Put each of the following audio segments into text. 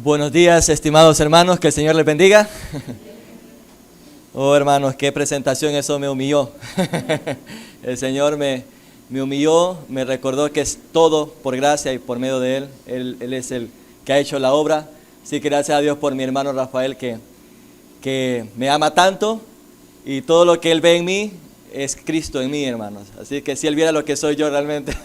Buenos días, estimados hermanos, que el Señor les bendiga. Oh, hermanos, qué presentación, eso me humilló. El Señor me humilló, me recordó que es todo por gracia y por medio de Él. Él es el que ha hecho la obra. Así que gracias a Dios por mi hermano Rafael que me ama tanto, y todo lo que Él ve en mí es Cristo en mí, hermanos. Así que si Él viera lo que soy yo realmente,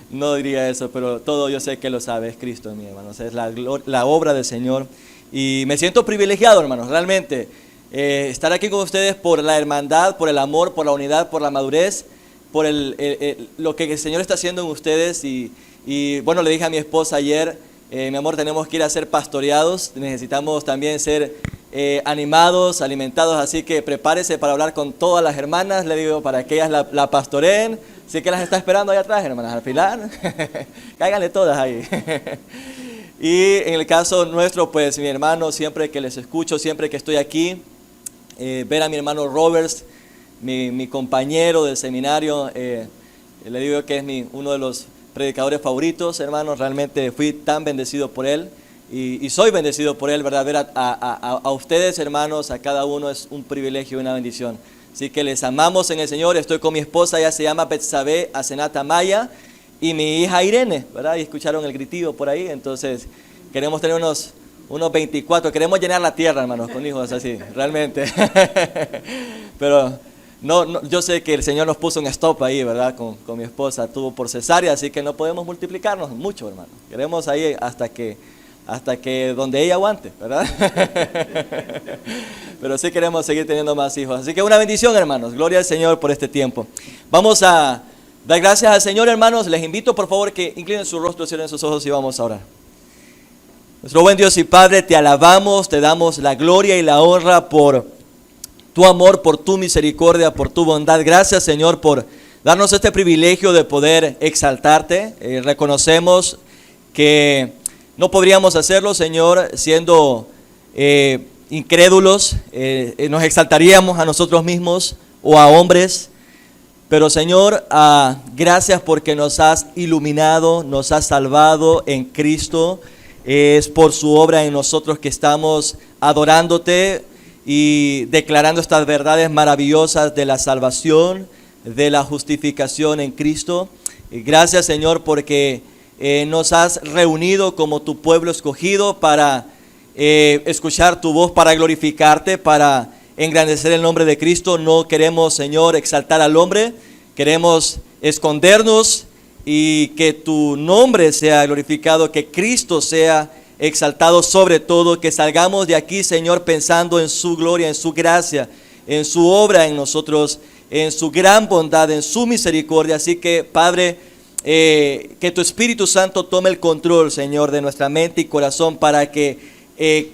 no diría eso, pero todo yo sé que lo sabe, es Cristo en mí, hermanos. Es la obra del Señor. Y me siento privilegiado, hermanos, realmente. Estar aquí con ustedes por la hermandad, por el amor, por la unidad, por la madurez, por lo que el Señor está haciendo en ustedes. Y bueno, le dije a mi esposa ayer, mi amor, tenemos que ir a ser pastoreados, necesitamos también ser animados, alimentados, así que prepárese para hablar con todas las hermanas, le digo, para que ellas la pastoreen. Así que las está esperando allá atrás, hermanas, al pilar. Cáiganle todas ahí. Y en el caso nuestro, pues mi hermano, siempre que les escucho, siempre que estoy aquí, ver a mi hermano Roberts, mi compañero del seminario, le digo que es uno de los predicadores favoritos, hermanos. Realmente fui tan bendecido por él y soy bendecido por él, ¿verdad? Ver a ustedes, hermanos, a cada uno es un privilegio y una bendición. Así que les amamos en el Señor. Estoy con mi esposa, ella se llama Betsabe Asenata Maya, y mi hija Irene, ¿verdad? Y escucharon el gritillo por ahí. Entonces queremos tener unos 24, queremos llenar la tierra, hermanos, con hijos así, realmente. Pero no, yo sé que el Señor nos puso un stop ahí, ¿verdad? Con mi esposa, tuvo por cesárea, así que no podemos multiplicarnos mucho, hermano. Queremos ahí hasta que donde ella aguante, ¿verdad? Pero sí queremos seguir teniendo más hijos. Así que una bendición, hermanos. Gloria al Señor por este tiempo. Vamos a dar gracias al Señor, hermanos. Les invito, por favor, que inclinen su rostro, cierren sus ojos y vamos a orar. Nuestro buen Dios y Padre, te alabamos, te damos la gloria y la honra por tu amor, por tu misericordia, por tu bondad. Gracias, Señor, por darnos este privilegio de poder exaltarte. Reconocemos que no podríamos hacerlo, Señor, siendo incrédulos. Nos exaltaríamos a nosotros mismos o a hombres. Pero, Señor, gracias porque nos has iluminado, nos has salvado en Cristo. Es por su obra en nosotros que estamos adorándote y declarando estas verdades maravillosas de la salvación, de la justificación en Cristo. Gracias, Señor, porque nos has reunido como tu pueblo escogido para escuchar tu voz, para glorificarte, para engrandecer el nombre de Cristo. No queremos, Señor, exaltar al hombre, queremos escondernos y que tu nombre sea glorificado, que Cristo sea exaltado sobre todo, que salgamos de aquí, Señor, pensando en su gloria, en su gracia, en su obra en nosotros, en su gran bondad, en su misericordia. Así que, Padre, que tu Espíritu Santo tome el control, Señor, de nuestra mente y corazón, para que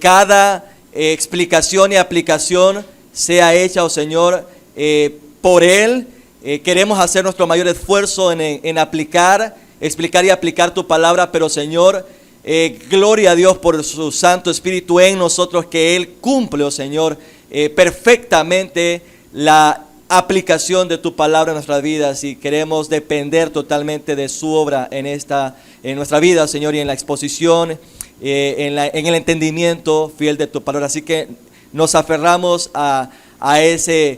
cada explicación y aplicación sea hecha, oh Señor, por Él. Queremos hacer nuestro mayor esfuerzo en explicar y aplicar tu palabra, pero, Señor, gloria a Dios por su Santo Espíritu en nosotros, que Él cumple, oh Señor, perfectamente la aplicación de tu palabra en nuestras vidas, y queremos depender totalmente de su obra en nuestra vida, Señor, y en la exposición, en el entendimiento fiel de tu palabra. Así que nos aferramos a esa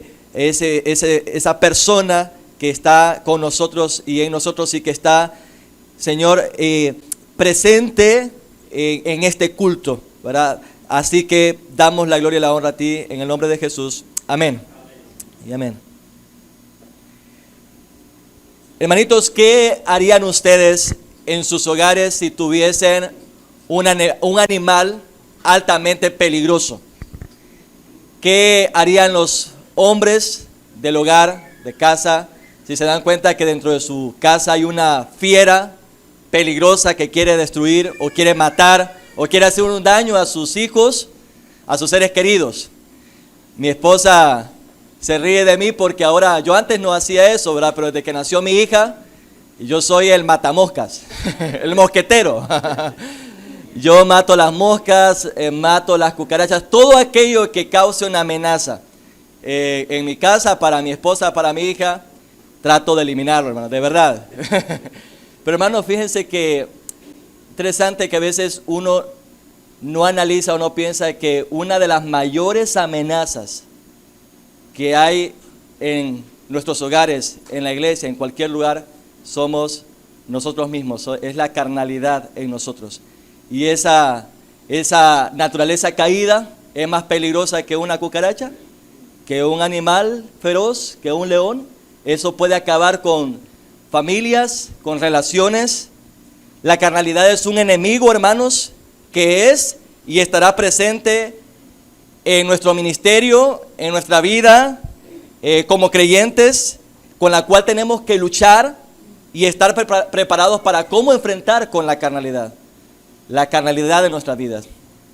persona que está con nosotros y en nosotros, y que está, Señor, presente en este culto, ¿verdad? Así que damos la gloria y la honra a ti en el nombre de Jesús. Amén. Y amén. Hermanitos, ¿qué harían ustedes en sus hogares si tuviesen un animal altamente peligroso? ¿Qué harían los hombres del hogar, de casa, si se dan cuenta que dentro de su casa hay una fiera peligrosa que quiere destruir o quiere matar o quiere hacer un daño a sus hijos, a sus seres queridos? Mi esposa se ríe de mí porque ahora, yo antes no hacía eso, ¿verdad? Pero desde que nació mi hija, yo soy el matamoscas, el mosquetero. Yo mato las moscas, mato las cucarachas, todo aquello que cause una amenaza en mi casa, para mi esposa, para mi hija, trato de eliminarlo, hermano, de verdad. Pero, hermano, fíjense que interesante que a veces uno no analiza o no piensa que una de las mayores amenazas que hay en nuestros hogares, en la iglesia, en cualquier lugar, somos nosotros mismos, es la carnalidad en nosotros. Y esa naturaleza caída es más peligrosa que una cucaracha, que un animal feroz, que un león. Eso puede acabar con familias, con relaciones. La carnalidad es un enemigo, hermanos, que es y estará presente en nuestro ministerio, en nuestra vida, como creyentes, con la cual tenemos que luchar y estar preparados para cómo enfrentar con la carnalidad de nuestras vidas.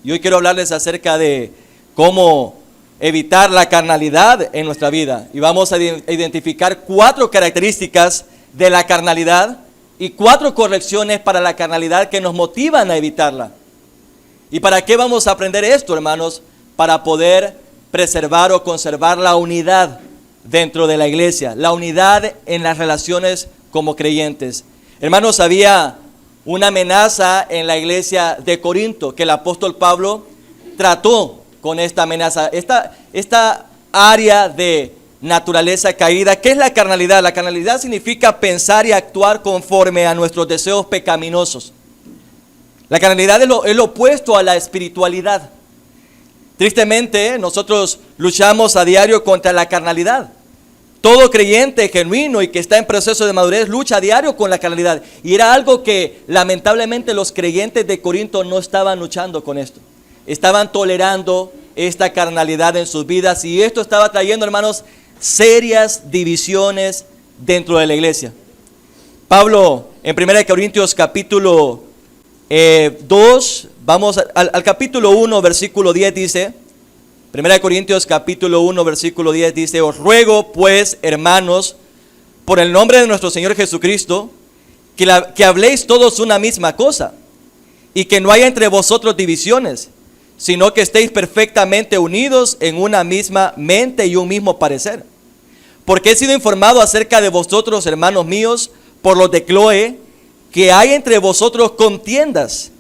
Y hoy quiero hablarles acerca de cómo evitar la carnalidad en nuestra vida. Y vamos a identificar 4 características de la carnalidad y 4 correcciones para la carnalidad que nos motivan a evitarla. ¿Y para qué vamos a aprender esto, hermanos? Para poder preservar o conservar la unidad dentro de la iglesia, la unidad en las relaciones como creyentes. Hermanos, había una amenaza en la iglesia de Corinto que el apóstol Pablo trató con esta amenaza. Esta área de naturaleza caída, ¿qué es la carnalidad? La carnalidad significa pensar y actuar conforme a nuestros deseos pecaminosos. La carnalidad es lo opuesto a la espiritualidad. Tristemente, nosotros luchamos a diario contra la carnalidad. Todo creyente genuino y que está en proceso de madurez lucha a diario con la carnalidad. Y era algo que lamentablemente los creyentes de Corinto no estaban luchando con esto. Estaban tolerando esta carnalidad en sus vidas y esto estaba trayendo, hermanos, serias divisiones dentro de la iglesia. Pablo, en 1 Corintios capítulo 2, vamos al capítulo 1, versículo 10 dice, 1 Corintios capítulo 1, versículo 10 dice, os ruego pues, hermanos, por el nombre de nuestro Señor Jesucristo, que habléis todos una misma cosa, y que no haya entre vosotros divisiones, sino que estéis perfectamente unidos en una misma mente y un mismo parecer. Porque he sido informado acerca de vosotros, hermanos míos, por los de Cloé, que hay entre vosotros contiendas.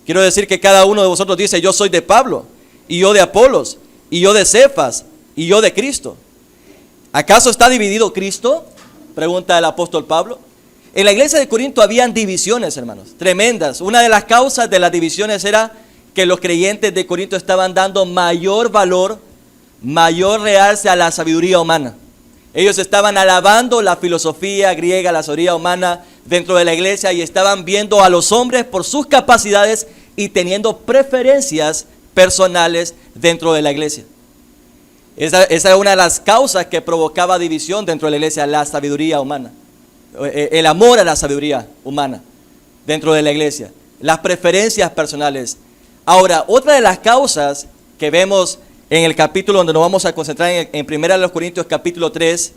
Quiero decir que cada uno de vosotros dice, yo soy de Pablo, y yo de Apolos, y yo de Cefas, y yo de Cristo. ¿Acaso está dividido Cristo? Pregunta el apóstol Pablo. En la iglesia de Corinto habían divisiones, hermanos, tremendas. Una de las causas de las divisiones era que los creyentes de Corinto estaban dando mayor valor, mayor realce a la sabiduría humana. Ellos estaban alabando la filosofía griega, la sabiduría humana dentro de la iglesia y estaban viendo a los hombres por sus capacidades y teniendo preferencias personales dentro de la iglesia. Esa era una de las causas que provocaba división dentro de la iglesia, la sabiduría humana, el amor a la sabiduría humana dentro de la iglesia, las preferencias personales. Ahora, otra de las causas que vemos en el capítulo donde nos vamos a concentrar en 1 Corintios capítulo 3,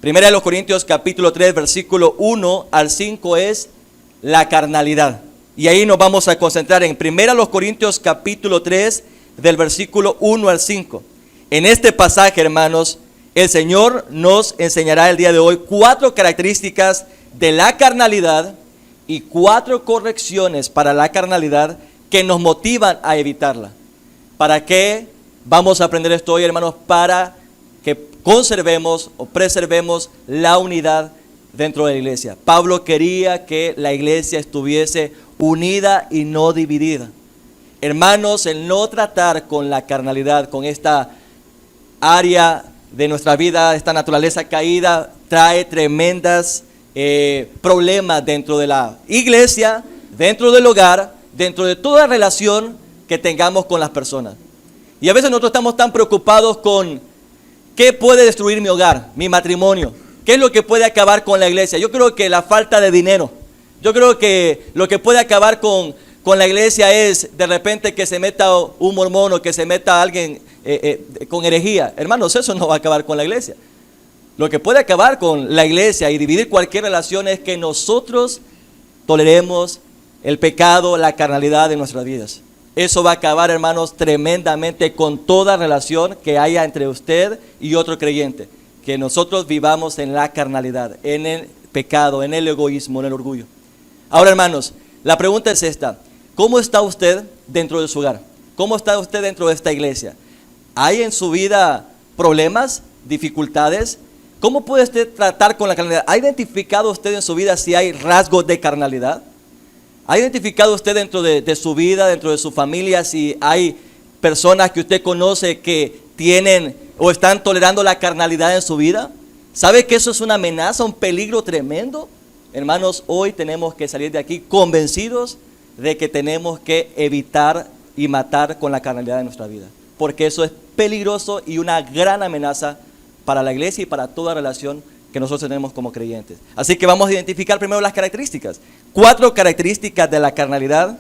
1 Corintios capítulo 3, versículo 1 al 5 es la carnalidad. Y ahí nos vamos a concentrar en 1 Corintios capítulo 3, del versículo 1 al 5. En este pasaje, hermanos, el Señor nos enseñará el día de hoy 4 características de la carnalidad y 4 correcciones para la carnalidad que nos motivan a evitarla. ¿Para qué vamos a aprender esto hoy, hermanos? Para que conservemos o preservemos la unidad dentro de la iglesia. Pablo quería que la iglesia estuviese unida y no dividida. Hermanos, el no tratar con la carnalidad, con esta área de nuestra vida, esta naturaleza caída, trae tremendas problemas dentro de la iglesia, dentro del hogar, dentro de toda relación que tengamos con las personas. Y a veces nosotros estamos tan preocupados con qué puede destruir mi hogar, mi matrimonio, qué es lo que puede acabar con la iglesia. Yo creo que la falta de dinero. Yo creo que lo que puede acabar con la iglesia es de repente que se meta un mormón o que se meta alguien con herejía. Hermanos, eso no va a acabar con la iglesia. Lo que puede acabar con la iglesia y dividir cualquier relación es que nosotros toleremos el pecado, la carnalidad de nuestras vidas. Eso va a acabar, hermanos, tremendamente con toda relación que haya entre usted y otro creyente. Que nosotros vivamos en la carnalidad, en el pecado, en el egoísmo, en el orgullo. Ahora, hermanos, la pregunta es esta. ¿Cómo está usted dentro de su hogar? ¿Cómo está usted dentro de esta iglesia? ¿Hay en su vida problemas, dificultades? ¿Cómo puede usted tratar con la carnalidad? ¿Ha identificado usted en su vida si hay rasgos de carnalidad? ¿Ha identificado usted dentro de su vida, dentro de su familia, si hay personas que usted conoce que tienen o están tolerando la carnalidad en su vida? ¿Sabe que eso es una amenaza, un peligro tremendo? Hermanos, hoy tenemos que salir de aquí convencidos de que tenemos que evitar y matar con la carnalidad de nuestra vida, porque eso es peligroso y una gran amenaza para la iglesia y para toda relación que nosotros tenemos como creyentes. Así que vamos a identificar primero las características. 4 características de la carnalidad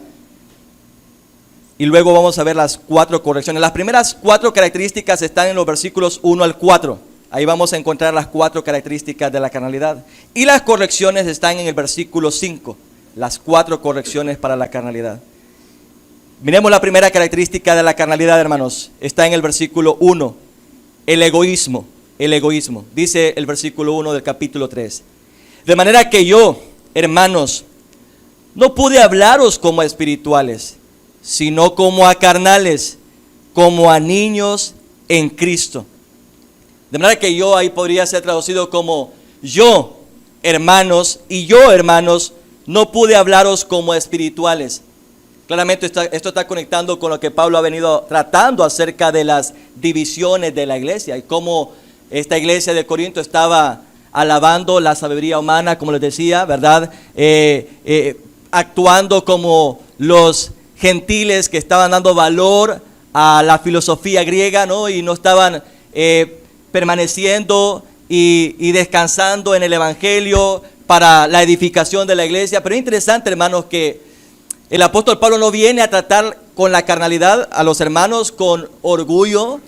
y luego vamos a ver las 4 correcciones. Las primeras 4 características están en los versículos 1 al 4. Ahí vamos a encontrar las 4 características de la carnalidad. Y las correcciones están en el versículo 5. Las 4 correcciones para la carnalidad. Miremos la primera característica de la carnalidad, hermanos. Está en el versículo 1. El egoísmo. El egoísmo. Dice el versículo 1 del capítulo 3. De manera que yo, hermanos, no pude hablaros como a espirituales, sino como a carnales, como a niños en Cristo. De manera que yo, ahí podría ser traducido como yo, hermanos, y yo, hermanos, no pude hablaros como a espirituales. Claramente esto está conectando con lo que Pablo ha venido tratando acerca de las divisiones de la iglesia y cómo esta iglesia de Corinto estaba alabando la sabiduría humana, como les decía, ¿verdad? Actuando como los gentiles que estaban dando valor a la filosofía griega, ¿no? Y no estaban permaneciendo y descansando en el evangelio para la edificación de la iglesia. Pero es interesante, hermanos, que el apóstol Pablo no viene a tratar con la carnalidad a los hermanos con orgullo,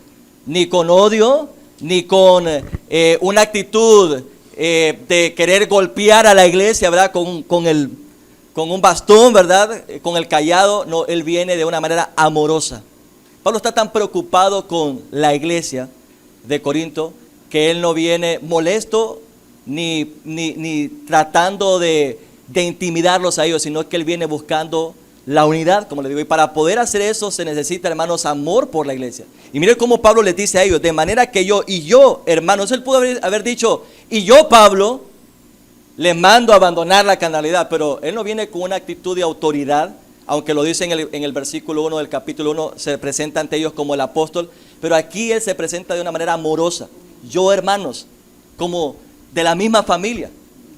ni con odio, ni con una actitud de querer golpear a la iglesia, ¿verdad? Con un bastón, ¿verdad? Con el cayado. No, él viene de una manera amorosa. Pablo está tan preocupado con la iglesia de Corinto que él no viene molesto ni tratando de intimidarlos a ellos, sino que él viene buscando la unidad, como le digo. Y para poder hacer eso se necesita, hermanos, amor por la iglesia. Y miren cómo Pablo les dice a ellos, de manera que yo, hermanos, él pudo haber dicho, y yo, Pablo, les mando a abandonar la carnalidad, pero él no viene con una actitud de autoridad, aunque lo dice en el versículo 1 del capítulo 1, se presenta ante ellos como el apóstol, pero aquí él se presenta de una manera amorosa. Yo, hermanos, como de la misma familia,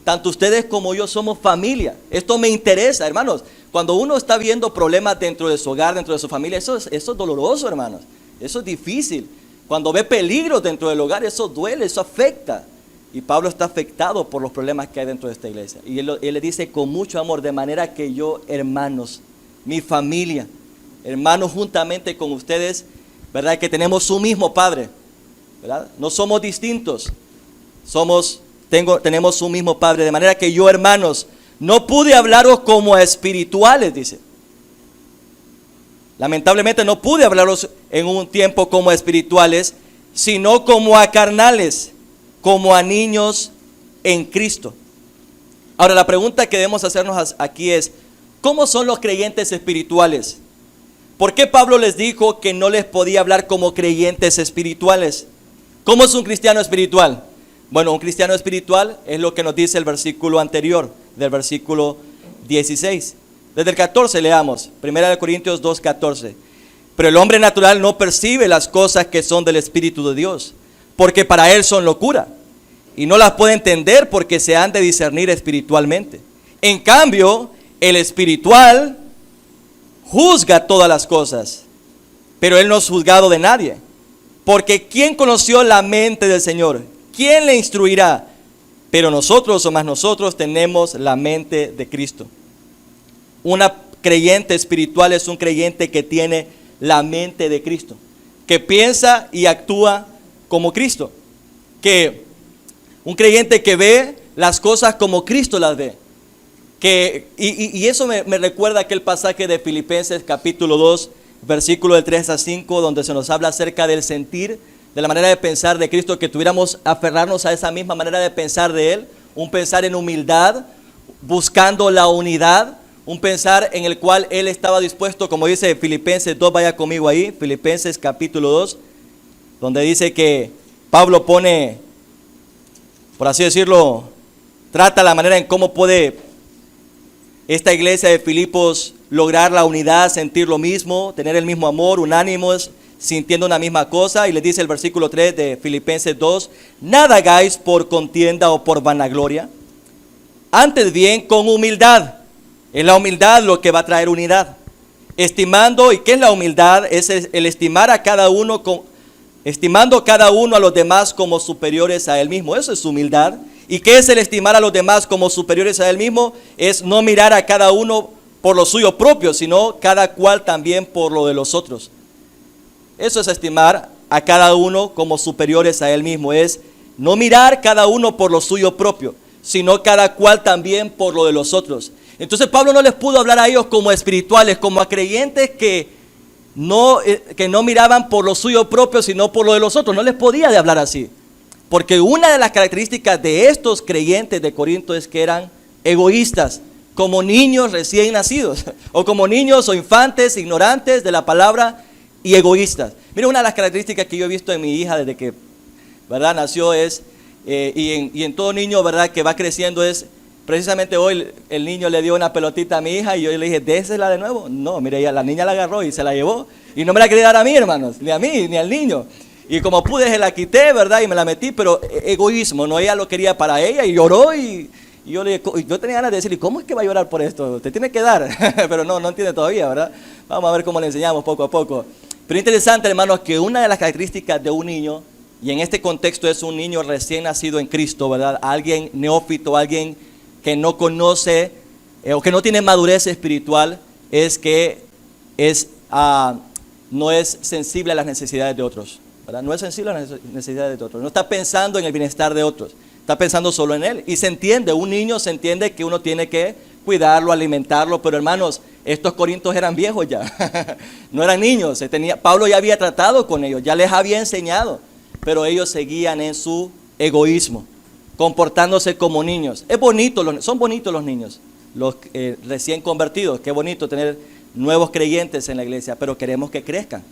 tanto ustedes como yo somos familia. Esto me interesa, hermanos. Cuando uno está viendo problemas dentro de su hogar, dentro de su familia, eso es doloroso, hermanos. Eso es difícil. Cuando ve peligro dentro del hogar, eso duele, eso afecta. Y Pablo está afectado por los problemas que hay dentro de esta iglesia. Y él le dice con mucho amor, de manera que yo, hermanos, mi familia, hermanos juntamente con ustedes, ¿verdad? Que tenemos un mismo Padre, ¿verdad? No somos distintos, tenemos un mismo Padre. De manera que yo, hermanos, no pude hablaros como a espirituales, dice. Lamentablemente no pude hablaros en un tiempo como a espirituales, sino como a carnales, como a niños en Cristo. Ahora, la pregunta que debemos hacernos aquí es, ¿cómo son los creyentes espirituales? ¿Por qué Pablo les dijo que no les podía hablar como creyentes espirituales? ¿Cómo es un cristiano espiritual? Bueno, un cristiano espiritual es lo que nos dice el versículo anterior, del versículo 16. Desde el 14 leamos, 1 Corintios 2:14. Pero el hombre natural no percibe las cosas que son del Espíritu de Dios, porque para él son locura, y no las puede entender porque se han de discernir espiritualmente. En cambio, el espiritual juzga todas las cosas, pero él no es juzgado de nadie. Porque ¿quién conoció la mente del Señor? ¿Quién le instruirá? Pero nosotros, o más nosotros, tenemos la mente de Cristo. Una creyente espiritual es un creyente que tiene la mente de Cristo, que piensa y actúa como Cristo, que un creyente que ve las cosas como Cristo las ve. Y eso me recuerda aquel pasaje de Filipenses capítulo 2, versículo del 3 a 5, donde se nos habla acerca del sentir, de la manera de pensar de Cristo, que tuviéramos aferrarnos a esa misma manera de pensar de Él, un pensar en humildad, buscando la unidad, un pensar en el cual él estaba dispuesto, como dice Filipenses 2, vaya conmigo ahí, Filipenses capítulo 2, donde dice que Pablo pone, por así decirlo, trata la manera en cómo puede esta iglesia de Filipos lograr la unidad, sentir lo mismo, tener el mismo amor, unánimos, sintiendo una misma cosa. Y le dice el versículo 3 de Filipenses 2, nada hagáis por contienda o por vanagloria, antes bien con humildad. Es la humildad lo que va a traer unidad. Estimando, ¿y qué es la humildad? Es el estimar a cada uno, estimando cada uno a los demás como superiores a él mismo. Eso es humildad. ¿Y qué es el estimar a los demás como superiores a él mismo? Es no mirar a cada uno por lo suyo propio, sino cada cual también por lo de los otros. Eso es estimar a cada uno como superiores a él mismo. Es no mirar cada uno por lo suyo propio, sino cada cual también por lo de los otros. Entonces Pablo no les pudo hablar a ellos como espirituales, como a creyentes que no miraban por lo suyo propio, sino por lo de los otros. No les podía de hablar así. Porque una de las características de estos creyentes de Corinto es que eran egoístas, como niños recién nacidos, o como niños o infantes ignorantes de la palabra y egoístas. Mira, una de las características que yo he visto en mi hija desde que, ¿verdad?, nació es, y en todo niño, ¿verdad?, que va creciendo es, precisamente hoy el niño le dio una pelotita a mi hija y yo le dije, désela de nuevo. No, mire, la niña la agarró y se la llevó y no me la quería dar a mí, hermanos, ni a mí, ni al niño. Y como pude, se la quité, ¿verdad? Y me la metí, pero egoísmo, ¿no? Ella lo quería para ella y lloró y yo tenía ganas de decirle, ¿cómo es que va a llorar por esto? Te tiene que dar, pero no entiende todavía, ¿verdad? Vamos a ver cómo le enseñamos poco a poco. Pero interesante, hermanos, que una de las características de un niño, y en este contexto es un niño recién nacido en Cristo, ¿verdad? Alguien neófito, alguien que no conoce o que no tiene madurez espiritual, es que no es sensible a las necesidades de otros. ¿Verdad? No es sensible a las necesidades de otros, no está pensando en el bienestar de otros, está pensando solo en él. Y se entiende, un niño se entiende que uno tiene que cuidarlo, alimentarlo, pero hermanos, estos corintios eran viejos ya, no eran niños. Pablo ya había tratado con ellos, ya les había enseñado, pero ellos seguían en su egoísmo, comportándose como niños. Son bonitos los niños, los recién convertidos, qué bonito tener nuevos creyentes en la iglesia, pero queremos que crezcan.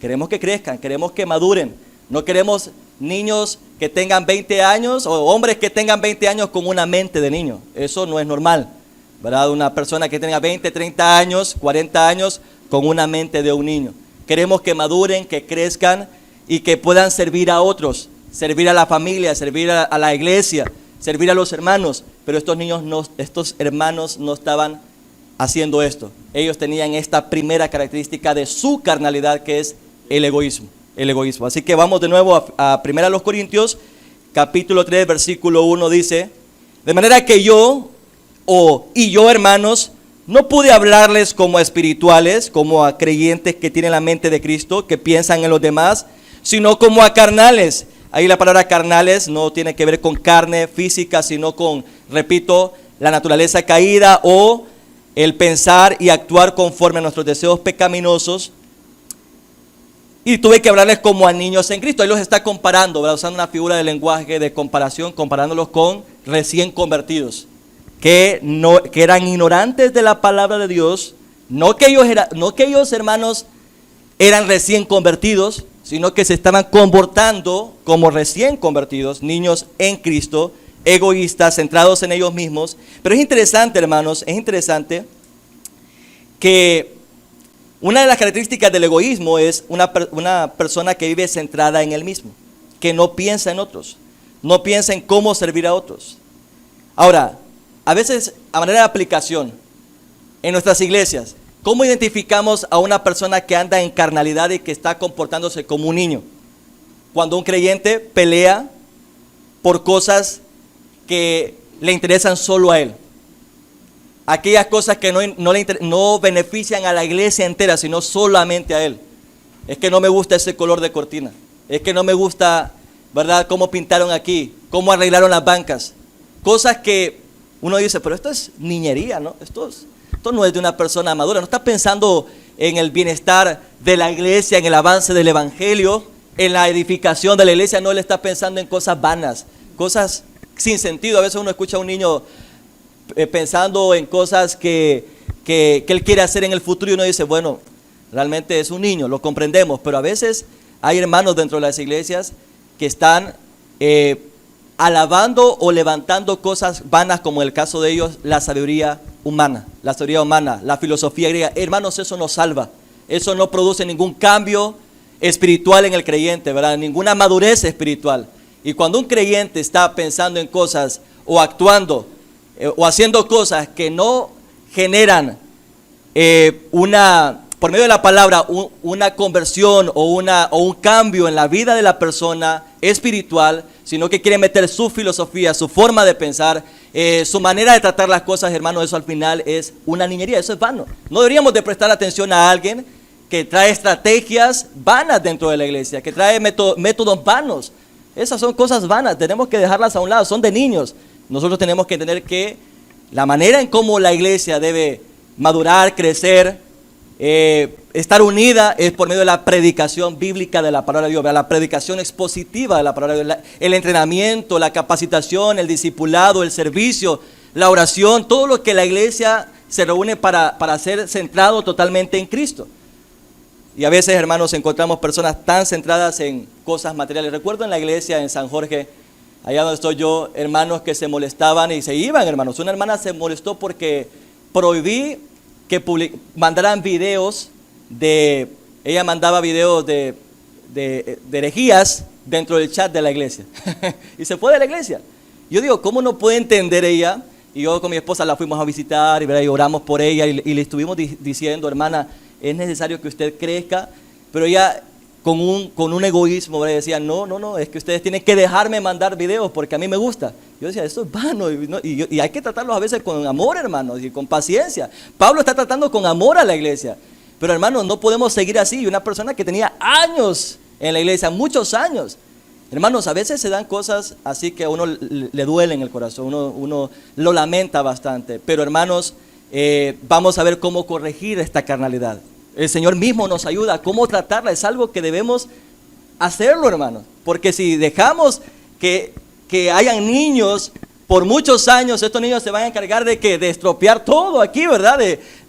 Queremos que crezcan, queremos que maduren. No queremos niños que tengan 20 años o hombres que tengan 20 años con una mente de niño. Eso no es normal, ¿verdad? Una persona que tenga 20, 30 años, 40 años con una mente de un niño. Queremos que maduren, que crezcan y que puedan servir a otros, servir a la familia, servir a la iglesia, servir a los hermanos. Pero estos hermanos no estaban haciendo esto. Ellos tenían esta primera característica de su carnalidad, que es el egoísmo. Así que vamos de nuevo a 1 Corintios, capítulo 3, versículo 1, dice, de manera que yo, hermanos, no pude hablarles como a espirituales, como a creyentes que tienen la mente de Cristo, que piensan en los demás, sino como a carnales. Ahí la palabra carnales no tiene que ver con carne física, sino con, repito, la naturaleza caída o el pensar y actuar conforme a nuestros deseos pecaminosos. Y tuve que hablarles como a niños en Cristo. Ahí los está comparando, ¿verdad? Usando una figura de lenguaje de comparación, comparándolos con recién convertidos, que eran ignorantes de la palabra de Dios. No que ellos, hermanos, eran recién convertidos, sino que se estaban comportando como recién convertidos, niños en Cristo, egoístas, centrados en ellos mismos. Pero es interesante, hermanos, que una de las características del egoísmo es una persona que vive centrada en él mismo, que no piensa en otros, no piensa en cómo servir a otros. Ahora, a veces, a manera de aplicación, en nuestras iglesias, ¿cómo identificamos a una persona que anda en carnalidad y que está comportándose como un niño? Cuando un creyente pelea por cosas que le interesan solo a él. Aquellas cosas que no benefician a la iglesia entera, sino solamente a él. Es que no me gusta ese color de cortina. Es que no me gusta, ¿verdad?, cómo pintaron aquí, cómo arreglaron las bancas. Cosas que uno dice, pero esto es niñería, ¿no? Esto no es de una persona madura. No está pensando en el bienestar de la iglesia, en el avance del evangelio, en la edificación de la iglesia. No, él está pensando en cosas vanas, cosas sin sentido. A veces uno escucha a un niño pensando en cosas que que Él quiere hacer en el futuro y uno dice, bueno, realmente es un niño, lo comprendemos, pero a veces hay hermanos dentro de las iglesias que están alabando o levantando cosas vanas, como en el caso de ellos, la sabiduría humana, la filosofía griega. Hermanos, eso no salva, eso no produce ningún cambio espiritual en el creyente, ¿verdad? Ninguna madurez espiritual. Y cuando un creyente está pensando en cosas o actuando o haciendo cosas que no generan por medio de la palabra, una conversión o un cambio en la vida de la persona espiritual, sino que quiere meter su filosofía, su forma de pensar, su manera de tratar las cosas, hermano, eso al final es una niñería, eso es vano. No deberíamos de prestar atención a alguien que trae estrategias vanas dentro de la iglesia, que trae métodos vanos. Esas son cosas vanas, tenemos que dejarlas a un lado, son de niños. Nosotros tenemos que entender que la manera en cómo la iglesia debe madurar, crecer, estar unida es por medio de la predicación bíblica de la palabra de Dios, la predicación expositiva de la palabra de Dios, el entrenamiento, la capacitación, el discipulado, el servicio, la oración, todo lo que la iglesia se reúne para ser centrado totalmente en Cristo. Y a veces, hermanos, encontramos personas tan centradas en cosas materiales. Recuerdo en la iglesia en San Jorge, allá donde estoy yo, hermanos que se molestaban y se iban, hermanos. Una hermana se molestó porque prohibí que mandaran videos ella mandaba videos de herejías dentro del chat de la iglesia. Y se fue de la iglesia. Yo digo, ¿cómo no puede entender ella? Y yo con mi esposa la fuimos a visitar y oramos por ella y le estuvimos diciendo, hermana, es necesario que usted crezca, pero ella con un egoísmo, ¿verdad? Decía, no, es que ustedes tienen que dejarme mandar videos porque a mí me gusta. Yo decía, esto es vano, y hay que tratarlos a veces con amor, hermanos, y con paciencia. Pablo está tratando con amor a la iglesia, pero hermanos, no podemos seguir así. Y una persona que tenía años en la iglesia, muchos años, hermanos, a veces se dan cosas así que a uno le duele en el corazón, uno lo lamenta bastante, pero hermanos, vamos a ver cómo corregir esta carnalidad. El Señor mismo nos ayuda a cómo tratarla. Es algo que debemos hacerlo, hermanos. Porque si dejamos que hayan niños por muchos años, estos niños se van a encargar de estropear todo aquí, ¿verdad?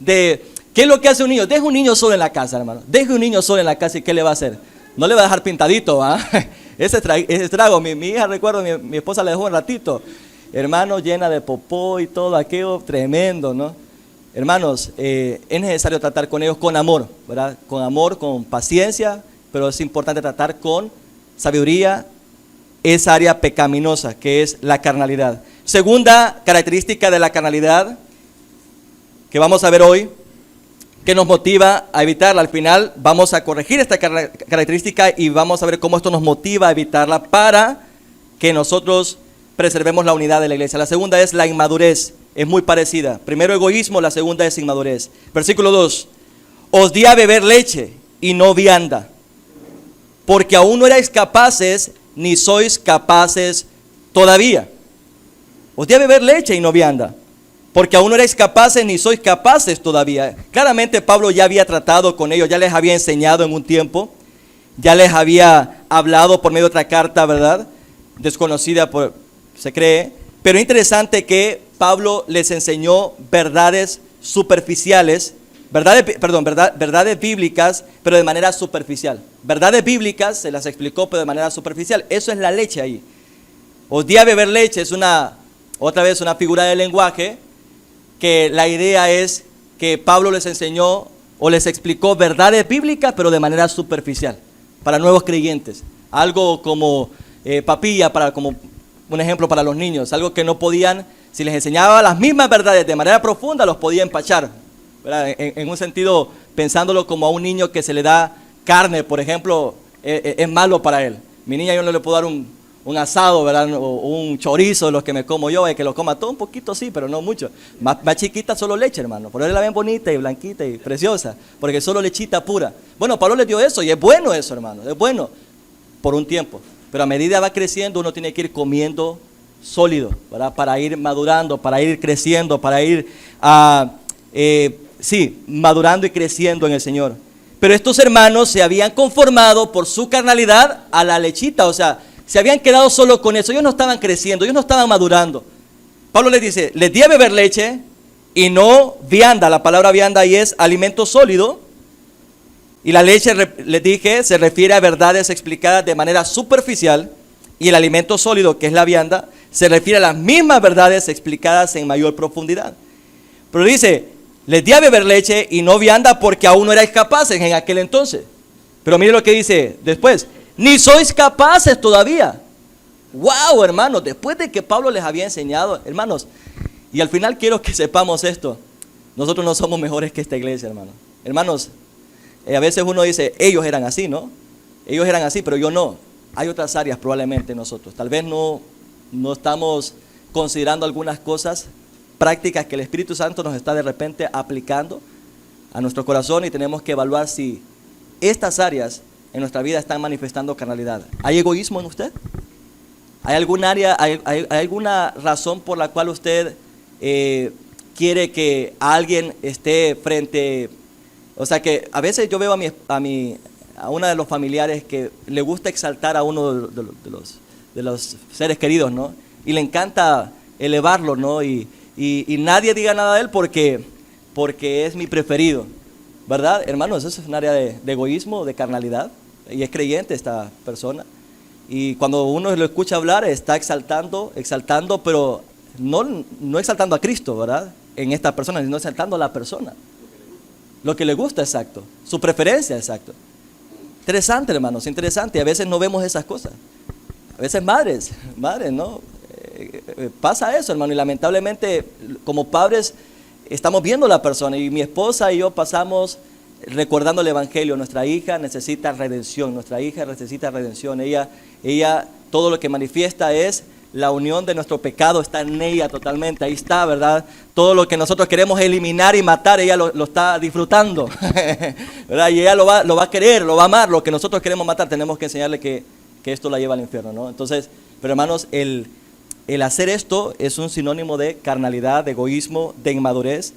¿Qué es lo que hace un niño? Deja un niño solo en la casa, hermano. Deja un niño solo en la casa y ¿qué le va a hacer? No le va a dejar pintadito, ¿ah? Ese estrago. Mi hija, recuerdo, mi esposa le dejó un ratito. Hermano, llena de popó y todo aquello, tremendo, ¿no? Hermanos, es necesario tratar con ellos con amor, ¿verdad? Con amor, con paciencia, pero es importante tratar con sabiduría esa área pecaminosa que es la carnalidad. Segunda característica de la carnalidad que vamos a ver hoy, que nos motiva a evitarla. Al final vamos a corregir esta característica y vamos a ver cómo esto nos motiva a evitarla para que nosotros preservemos la unidad de la iglesia. La segunda es la inmadurez. Es muy parecida. Primero egoísmo, la segunda es inmadurez. Versículo 2. Os di a beber leche y no vianda, porque aún no erais capaces, ni sois capaces todavía. Os di a beber leche y no vianda, porque aún no erais capaces, ni sois capaces todavía. Claramente Pablo ya había tratado con ellos, ya les había enseñado en un tiempo, ya les había hablado por medio de otra carta, ¿verdad? Desconocida, se cree. Pero es interesante que Pablo les enseñó verdades superficiales, verdades bíblicas, pero de manera superficial. Verdades bíblicas se las explicó, pero de manera superficial. Eso es la leche ahí. Os di a beber leche es otra vez una figura de lenguaje, que la idea es que Pablo les enseñó o les explicó verdades bíblicas, pero de manera superficial, para nuevos creyentes. Algo como papilla, como un ejemplo para los niños, algo que no podían, si les enseñaba las mismas verdades de manera profunda, los podía empachar, ¿verdad? En un sentido, pensándolo como a un niño que se le da carne, por ejemplo, es malo para él. Mi niña yo no le puedo dar un asado, ¿verdad? O un chorizo, los que me como yo, que lo coma todo un poquito, sí, pero no mucho. Más chiquita, solo leche, hermano. Por eso la ven bonita y blanquita y preciosa, porque solo lechita pura. Bueno, Pablo le dio eso y es bueno eso, hermano, es bueno por un tiempo. Pero a medida va creciendo, uno tiene que ir comiendo sólido, ¿verdad? Para ir madurando, para ir creciendo, para ir madurando y creciendo en el Señor. Pero estos hermanos se habían conformado por su carnalidad a la lechita, o sea, se habían quedado solo con eso. Ellos no estaban creciendo, ellos no estaban madurando. Pablo les dice, les di a beber leche y no vianda. La palabra vianda ahí es alimento sólido. Y la leche, les dije, se refiere a verdades explicadas de manera superficial. Y el alimento sólido, que es la vianda, se refiere a las mismas verdades explicadas en mayor profundidad. Pero dice, les di a beber leche y no vianda porque aún no erais capaces en aquel entonces. Pero mire lo que dice después, ni sois capaces todavía. Wow, hermanos, después de que Pablo les había enseñado, hermanos, y al final quiero que sepamos esto, nosotros no somos mejores que esta iglesia, hermanos. Hermanos, a veces uno dice, ellos eran así, ¿no? Ellos eran así, pero yo no. Hay otras áreas probablemente nosotros. Tal vez no estamos considerando algunas cosas prácticas que el Espíritu Santo nos está de repente aplicando a nuestro corazón y tenemos que evaluar si estas áreas en nuestra vida están manifestando carnalidad. ¿Hay egoísmo en usted? ¿Hay alguna área, hay alguna razón por la cual usted quiere que alguien esté frente? O sea que a veces yo veo a uno de los familiares que le gusta exaltar a uno de los seres queridos, ¿no? Y le encanta elevarlo, ¿no? Y nadie diga nada de él porque es mi preferido, ¿verdad? Hermanos, eso es un área de egoísmo, de carnalidad, y es creyente esta persona. Y cuando uno lo escucha hablar, está exaltando, pero no exaltando a Cristo, ¿verdad? En esta persona, sino exaltando a la persona. Lo que le gusta, exacto. Su preferencia, exacto. Interesante, hermanos, interesante. A veces no vemos esas cosas. A veces madres, ¿no? Pasa eso, hermano, y lamentablemente como padres estamos viendo a la persona, y mi esposa y yo pasamos recordando el evangelio. Nuestra hija necesita redención, ella todo lo que manifiesta es la unión de nuestro pecado, está en ella totalmente, ahí está, ¿verdad? Todo lo que nosotros queremos eliminar y matar, ella lo está disfrutando, ¿verdad? Y ella lo va a querer, lo va a amar. Lo que nosotros queremos matar, tenemos que enseñarle que esto la lleva al infierno, ¿no? Entonces, pero hermanos, el hacer esto es un sinónimo de carnalidad, de egoísmo, de inmadurez,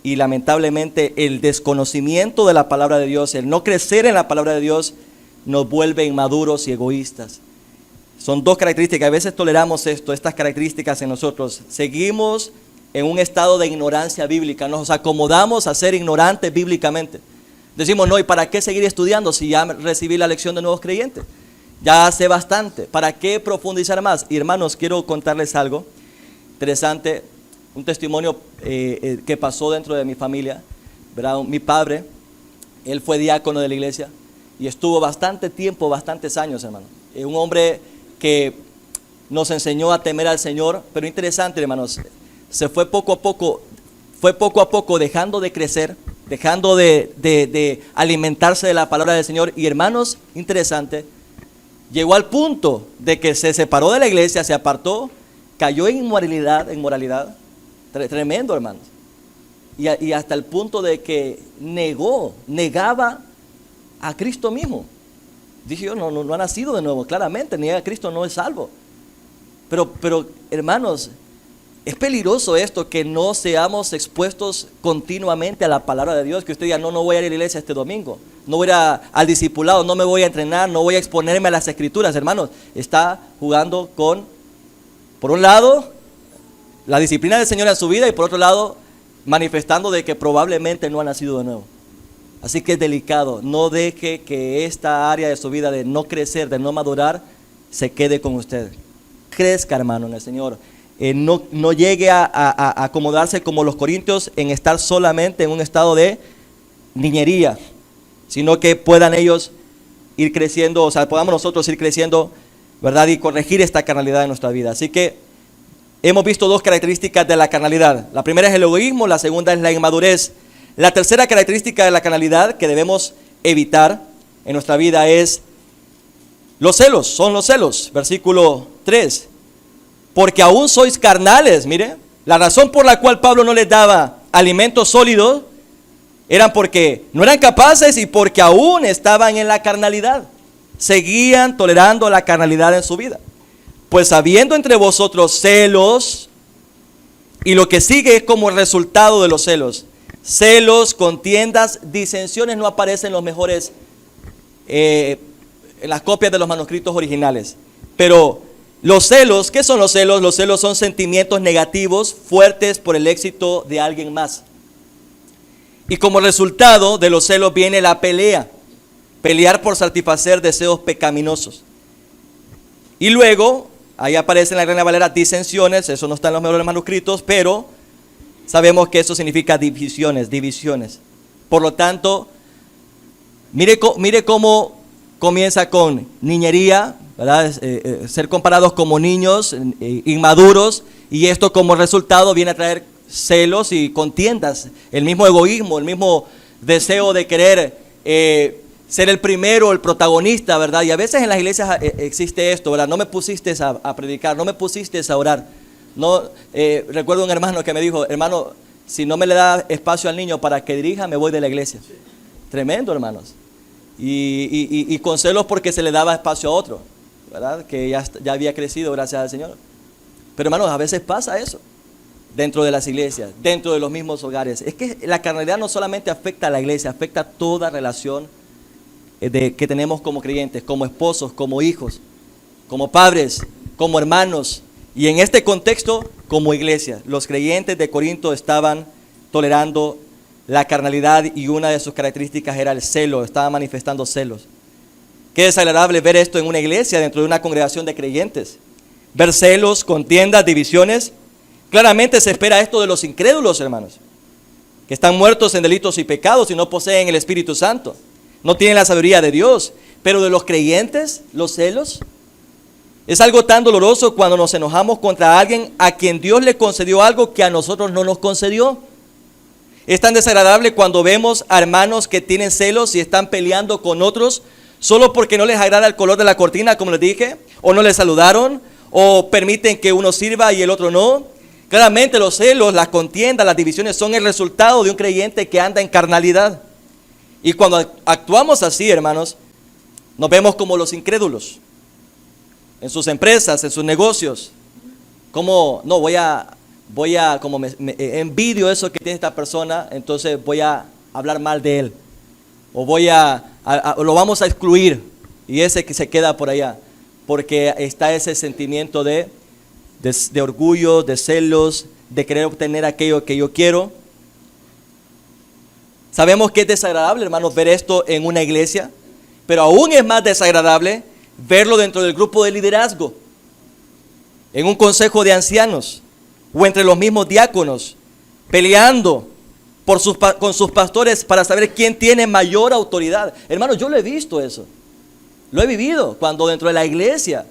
y lamentablemente el desconocimiento de la palabra de Dios, el no crecer en la palabra de Dios, nos vuelve inmaduros y egoístas. Son dos características. A veces toleramos estas características en nosotros. Seguimos en un estado de ignorancia bíblica, nos acomodamos a ser ignorantes bíblicamente. Decimos, no, ¿y para qué seguir estudiando si ya recibí la lección de nuevos creyentes? Ya sé bastante, ¿para qué profundizar más? Y hermanos, quiero contarles algo interesante, un testimonio que pasó dentro de mi familia, ¿verdad? Mi padre, él fue diácono de la iglesia y estuvo bastante tiempo, bastantes años, hermano. Un hombre que nos enseñó a temer al Señor, pero interesante, hermanos, se fue poco a poco dejando de crecer, dejando de alimentarse de la palabra del Señor. Y hermanos, interesante, llegó al punto de que se separó de la iglesia, se apartó, cayó en inmoralidad, tremendo, hermanos. Y hasta el punto de que negaba a Cristo mismo. Dije yo, no ha nacido de nuevo, claramente, niega a Cristo, no es salvo. Pero hermanos, es peligroso esto, que no seamos expuestos continuamente a la palabra de Dios, que usted diga, no voy a ir a la iglesia este domingo, no voy a ir al discipulado, no me voy a entrenar, no voy a exponerme a las escrituras. Hermanos, está jugando con, por un lado, la disciplina del Señor en su vida, y por otro lado, manifestando de que probablemente no ha nacido de nuevo. Así que es delicado. No deje que esta área de su vida de no crecer, de no madurar, se quede con usted. Crezca, hermano, en el Señor. No llegue a acomodarse como los corintios en estar solamente en un estado de niñería, sino que puedan ellos ir creciendo, o sea, podamos nosotros ir creciendo, ¿verdad? Y corregir esta carnalidad en nuestra vida. Así que hemos visto dos características de la carnalidad. La primera es el egoísmo, la segunda es la inmadurez. La tercera característica de la carnalidad que debemos evitar en nuestra vida es los celos, son los celos. Versículo 3. Porque aún sois carnales, mire, la razón por la cual Pablo no les daba alimento sólido eran porque no eran capaces y porque aún estaban en la carnalidad. Seguían tolerando la carnalidad en su vida. Pues habiendo entre vosotros celos, y lo que sigue es como resultado de los celos. Celos, contiendas, disensiones no aparecen en los mejores, en las copias de los manuscritos originales. Pero Los celos, ¿qué son los celos? Los celos son sentimientos negativos fuertes por el éxito de alguien más. Y como resultado de los celos viene la pelea. Pelear por satisfacer deseos pecaminosos. Y luego, ahí aparece en la Reina Valera disensiones, eso no está en los mejores manuscritos, pero sabemos que eso significa divisiones. Por lo tanto, mire cómo comienza con niñería, ¿verdad? Ser comparados como niños inmaduros, y esto como resultado viene a traer celos y contiendas, el mismo egoísmo, el mismo deseo de querer ser el primero, el protagonista, ¿verdad? Y a veces en las iglesias existe esto, ¿verdad? No me pusiste a predicar, no me pusiste a orar. No, recuerdo un hermano que me dijo, hermano, si no me le da espacio al niño para que dirija, me voy de la iglesia. Tremendo, hermanos. Y con celos porque se le daba espacio a otro, ¿verdad? Que ya había crecido, gracias al Señor. Pero hermanos, a veces pasa eso dentro de las iglesias, dentro de los mismos hogares. Es que la carnalidad no solamente afecta a la iglesia, afecta a toda relación que tenemos como creyentes, como esposos, como hijos, como padres, como hermanos. Y en este contexto, como iglesia, los creyentes de Corinto estaban tolerando la carnalidad y una de sus características era el celo, estaban manifestando celos. Qué desagradable ver esto en una iglesia, dentro de una congregación de creyentes. Ver celos, contiendas, divisiones. Claramente se espera esto de los incrédulos, hermanos, que están muertos en delitos y pecados y no poseen el Espíritu Santo. No tienen la sabiduría de Dios. Pero de los creyentes, los celos, es algo tan doloroso cuando nos enojamos contra alguien a quien Dios le concedió algo que a nosotros no nos concedió. Es tan desagradable cuando vemos a hermanos que tienen celos y están peleando con otros solo porque no les agrada el color de la cortina, como les dije, o no les saludaron, o permiten que uno sirva y el otro no. Claramente los celos, las contiendas, las divisiones son el resultado de un creyente que anda en carnalidad. Y cuando actuamos así, hermanos, nos vemos como los incrédulos. En sus empresas, en sus negocios. Como, no, como me envidio eso que tiene esta persona, entonces voy a hablar mal de él. O lo vamos a excluir. Y ese que se queda por allá. Porque está ese sentimiento de orgullo, de celos, de querer obtener aquello que yo quiero. Sabemos que es desagradable, hermanos, ver esto en una iglesia, pero aún es más desagradable verlo dentro del grupo de liderazgo, en un consejo de ancianos, o entre los mismos diáconos, peleando con sus pastores para saber quién tiene mayor autoridad. Hermanos, yo lo he visto eso, lo he vivido cuando dentro de la iglesia,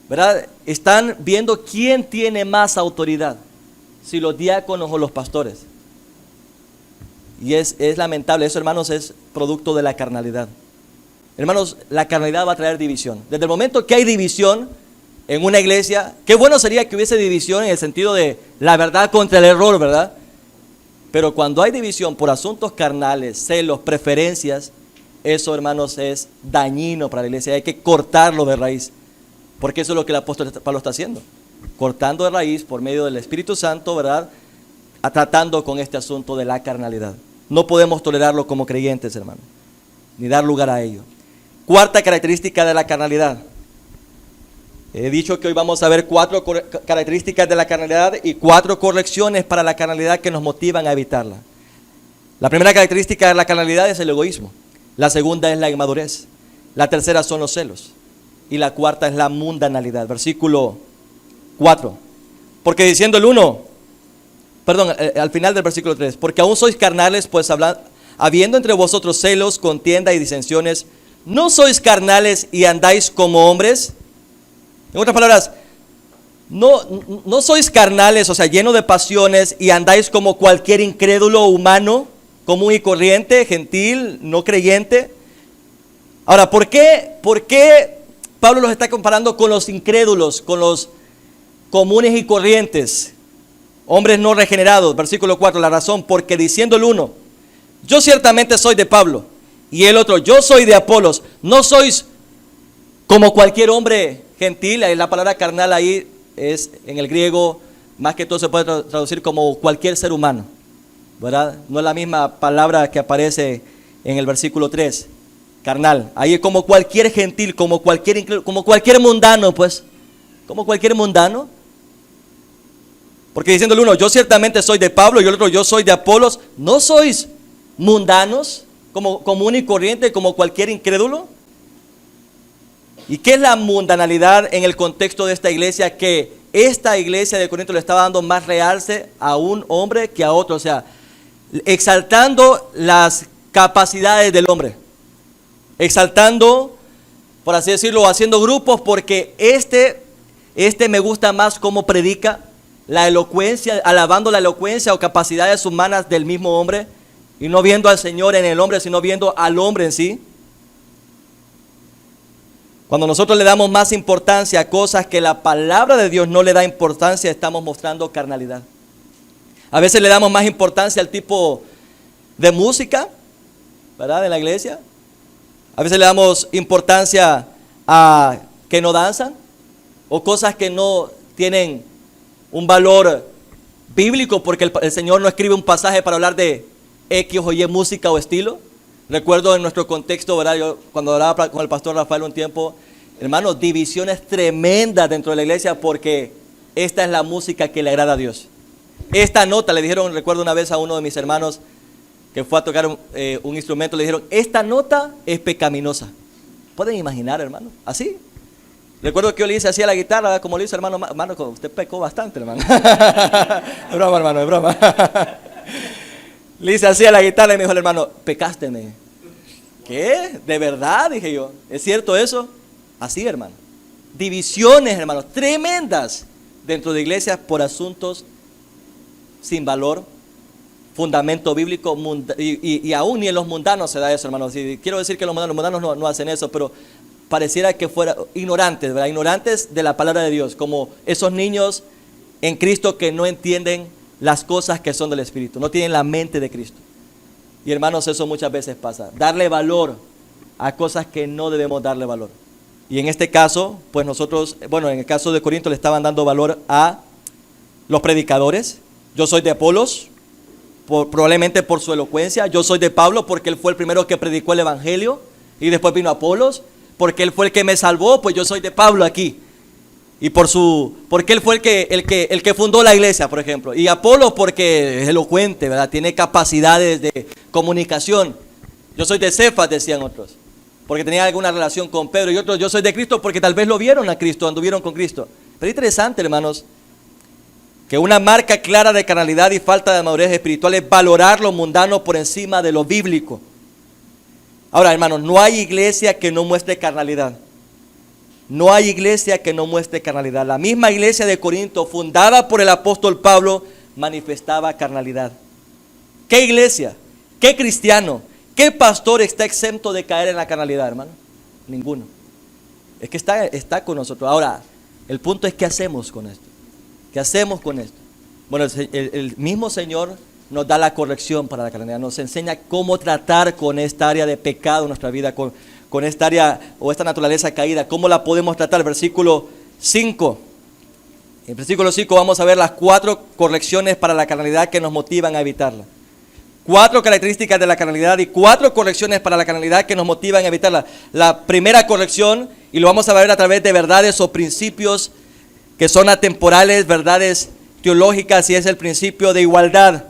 ¿verdad? Están viendo quién tiene más autoridad, si los diáconos o los pastores. Y es lamentable, eso, hermanos, es producto de la carnalidad. Hermanos, la carnalidad va a traer división. Desde el momento que hay división en una iglesia, qué bueno sería que hubiese división en el sentido de la verdad contra el error, ¿verdad? Pero cuando hay división por asuntos carnales, celos, preferencias, eso, hermanos, es dañino para la iglesia. Hay que cortarlo de raíz, porque eso es lo que el apóstol Pablo está haciendo. Cortando de raíz por medio del Espíritu Santo, ¿verdad? Tratando con este asunto de la carnalidad. No podemos tolerarlo como creyentes, hermano, ni dar lugar a ello. Cuarta característica de la carnalidad. He dicho que hoy vamos a ver 4 características de la carnalidad y 4 correcciones para la carnalidad que nos motivan a evitarla. La primera característica de la carnalidad es el egoísmo. La segunda es la inmadurez. La tercera son los celos. Y la cuarta es la mundanalidad. Versículo 4. Porque diciendo el 1... al final del versículo 3, porque aún sois carnales, pues habiendo entre vosotros celos, contienda y disensiones, ¿no sois carnales y andáis como hombres? En otras palabras, no sois carnales, o sea, llenos de pasiones, y andáis como cualquier incrédulo humano, común y corriente, gentil, no creyente. Ahora, ¿por qué Pablo los está comparando con los incrédulos, con los comunes y corrientes? Hombres no regenerados, versículo 4, la razón, porque diciendo el uno, yo ciertamente soy de Pablo, y el otro, yo soy de Apolos, no sois como cualquier hombre gentil. La palabra carnal ahí es, en el griego, más que todo se puede traducir como cualquier ser humano, ¿verdad? No es la misma palabra que aparece en el versículo 3, carnal. Ahí es como cualquier gentil, como cualquier mundano, pues. como cualquier mundano. Porque diciendo el uno, yo ciertamente soy de Pablo, y el otro, yo soy de Apolos, ¿no sois mundanos, como común y corriente, como cualquier incrédulo? ¿Y qué es la mundanalidad en el contexto de esta iglesia? Que esta iglesia de Corinto le estaba dando más realce a un hombre que a otro, o sea, exaltando las capacidades del hombre, exaltando, por así decirlo, haciendo grupos, porque este me gusta más cómo predica, la elocuencia, alabando la elocuencia o capacidades humanas del mismo hombre, y no viendo al Señor en el hombre, sino viendo al hombre en sí. Cuando nosotros le damos más importancia a cosas que la palabra de Dios no le da importancia, estamos mostrando carnalidad. A veces le damos más importancia al tipo de música, ¿verdad?, en la iglesia. A veces le damos importancia a que no danzan, o cosas que no tienen un valor bíblico, porque el Señor no escribe un pasaje para hablar de X o Y música o estilo. Recuerdo en nuestro contexto, ¿verdad?, yo cuando hablaba con el pastor Rafael un tiempo, hermanos, divisiones tremendas dentro de la iglesia, porque esta es la música que le agrada a Dios. Esta nota, le dijeron, recuerdo una vez a uno de mis hermanos que fue a tocar un instrumento, le dijeron, esta nota es pecaminosa. ¿Pueden imaginar, hermano? Así. Recuerdo que yo le hice así a la guitarra, como le hice, hermano, usted pecó bastante, hermano. Es broma, hermano, es broma. Le hice así a la guitarra y me dijo el hermano, pecaste, me dijo. ¿Qué? ¿De verdad? Dije yo. ¿Es cierto eso? Así, hermano. Divisiones, hermanos, tremendas dentro de iglesias por asuntos sin valor, fundamento bíblico, y aún ni en los mundanos se da eso, hermanos. Y quiero decir que los mundanos no hacen eso, pero pareciera que fueran ignorantes, ¿verdad? Ignorantes de la palabra de Dios, como esos niños en Cristo que no entienden las cosas que son del Espíritu, no tienen la mente de Cristo. Y hermanos, eso muchas veces pasa, darle valor a cosas que no debemos darle valor. Y en este caso, pues nosotros, bueno, en el caso de Corinto le estaban dando valor a los predicadores. Yo soy de Apolos, probablemente por su elocuencia. Yo soy de Pablo porque él fue el primero que predicó el evangelio, y después vino Apolos porque él fue el que me salvó, pues yo soy de Pablo aquí. Y porque él fue el que fundó la iglesia, por ejemplo. Y Apolos porque es elocuente, ¿verdad? Tiene capacidades de comunicación. Yo soy de Cefas, decían otros, porque tenía alguna relación con Pedro. Y otros, yo soy de Cristo porque tal vez lo vieron a Cristo, anduvieron con Cristo. Pero es interesante, hermanos, que una marca clara de carnalidad y falta de madurez espiritual es valorar lo mundano por encima de lo bíblico. Ahora, hermanos, no hay iglesia que no muestre carnalidad. No hay iglesia que no muestre carnalidad. La misma iglesia de Corinto, fundada por el apóstol Pablo, manifestaba carnalidad. ¿Qué iglesia? ¿Qué cristiano? ¿Qué pastor está exento de caer en la carnalidad, hermano? Ninguno. Es que está con nosotros. Ahora, el punto es, ¿qué hacemos con esto? ¿Qué hacemos con esto? Bueno, el mismo Señor nos da la corrección para la carnalidad, nos enseña cómo tratar con esta área de pecado en nuestra vida, con esta área o esta naturaleza caída, cómo la podemos tratar. Versículo 5. En versículo 5 vamos a ver las 4 correcciones para la carnalidad que nos motivan a evitarla. 4 características de la carnalidad y 4 correcciones para la carnalidad que nos motivan a evitarla. La primera corrección, y lo vamos a ver a través de verdades o principios que son atemporales, verdades teológicas, y es el principio de igualdad.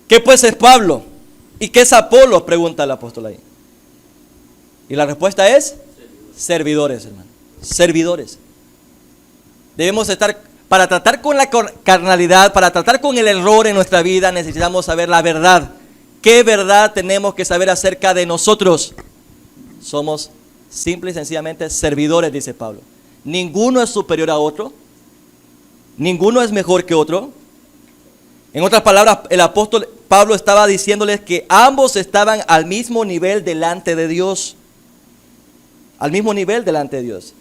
¿Qué pues es Pablo? ¿Y qué es Apolos?, pregunta el apóstol ahí. Y la respuesta es servidores, hermano. Servidores. Debemos estar, para tratar con la carnalidad, para tratar con el error en nuestra vida, necesitamos saber la verdad. ¿Qué verdad tenemos que saber acerca de nosotros? Somos simple y sencillamente servidores, dice Pablo. Ninguno es superior a otro. Ninguno es mejor que otro. En otras palabras, el apóstol Pablo estaba diciéndoles que ambos estaban al mismo nivel delante de Dios. Al mismo nivel delante de Dios.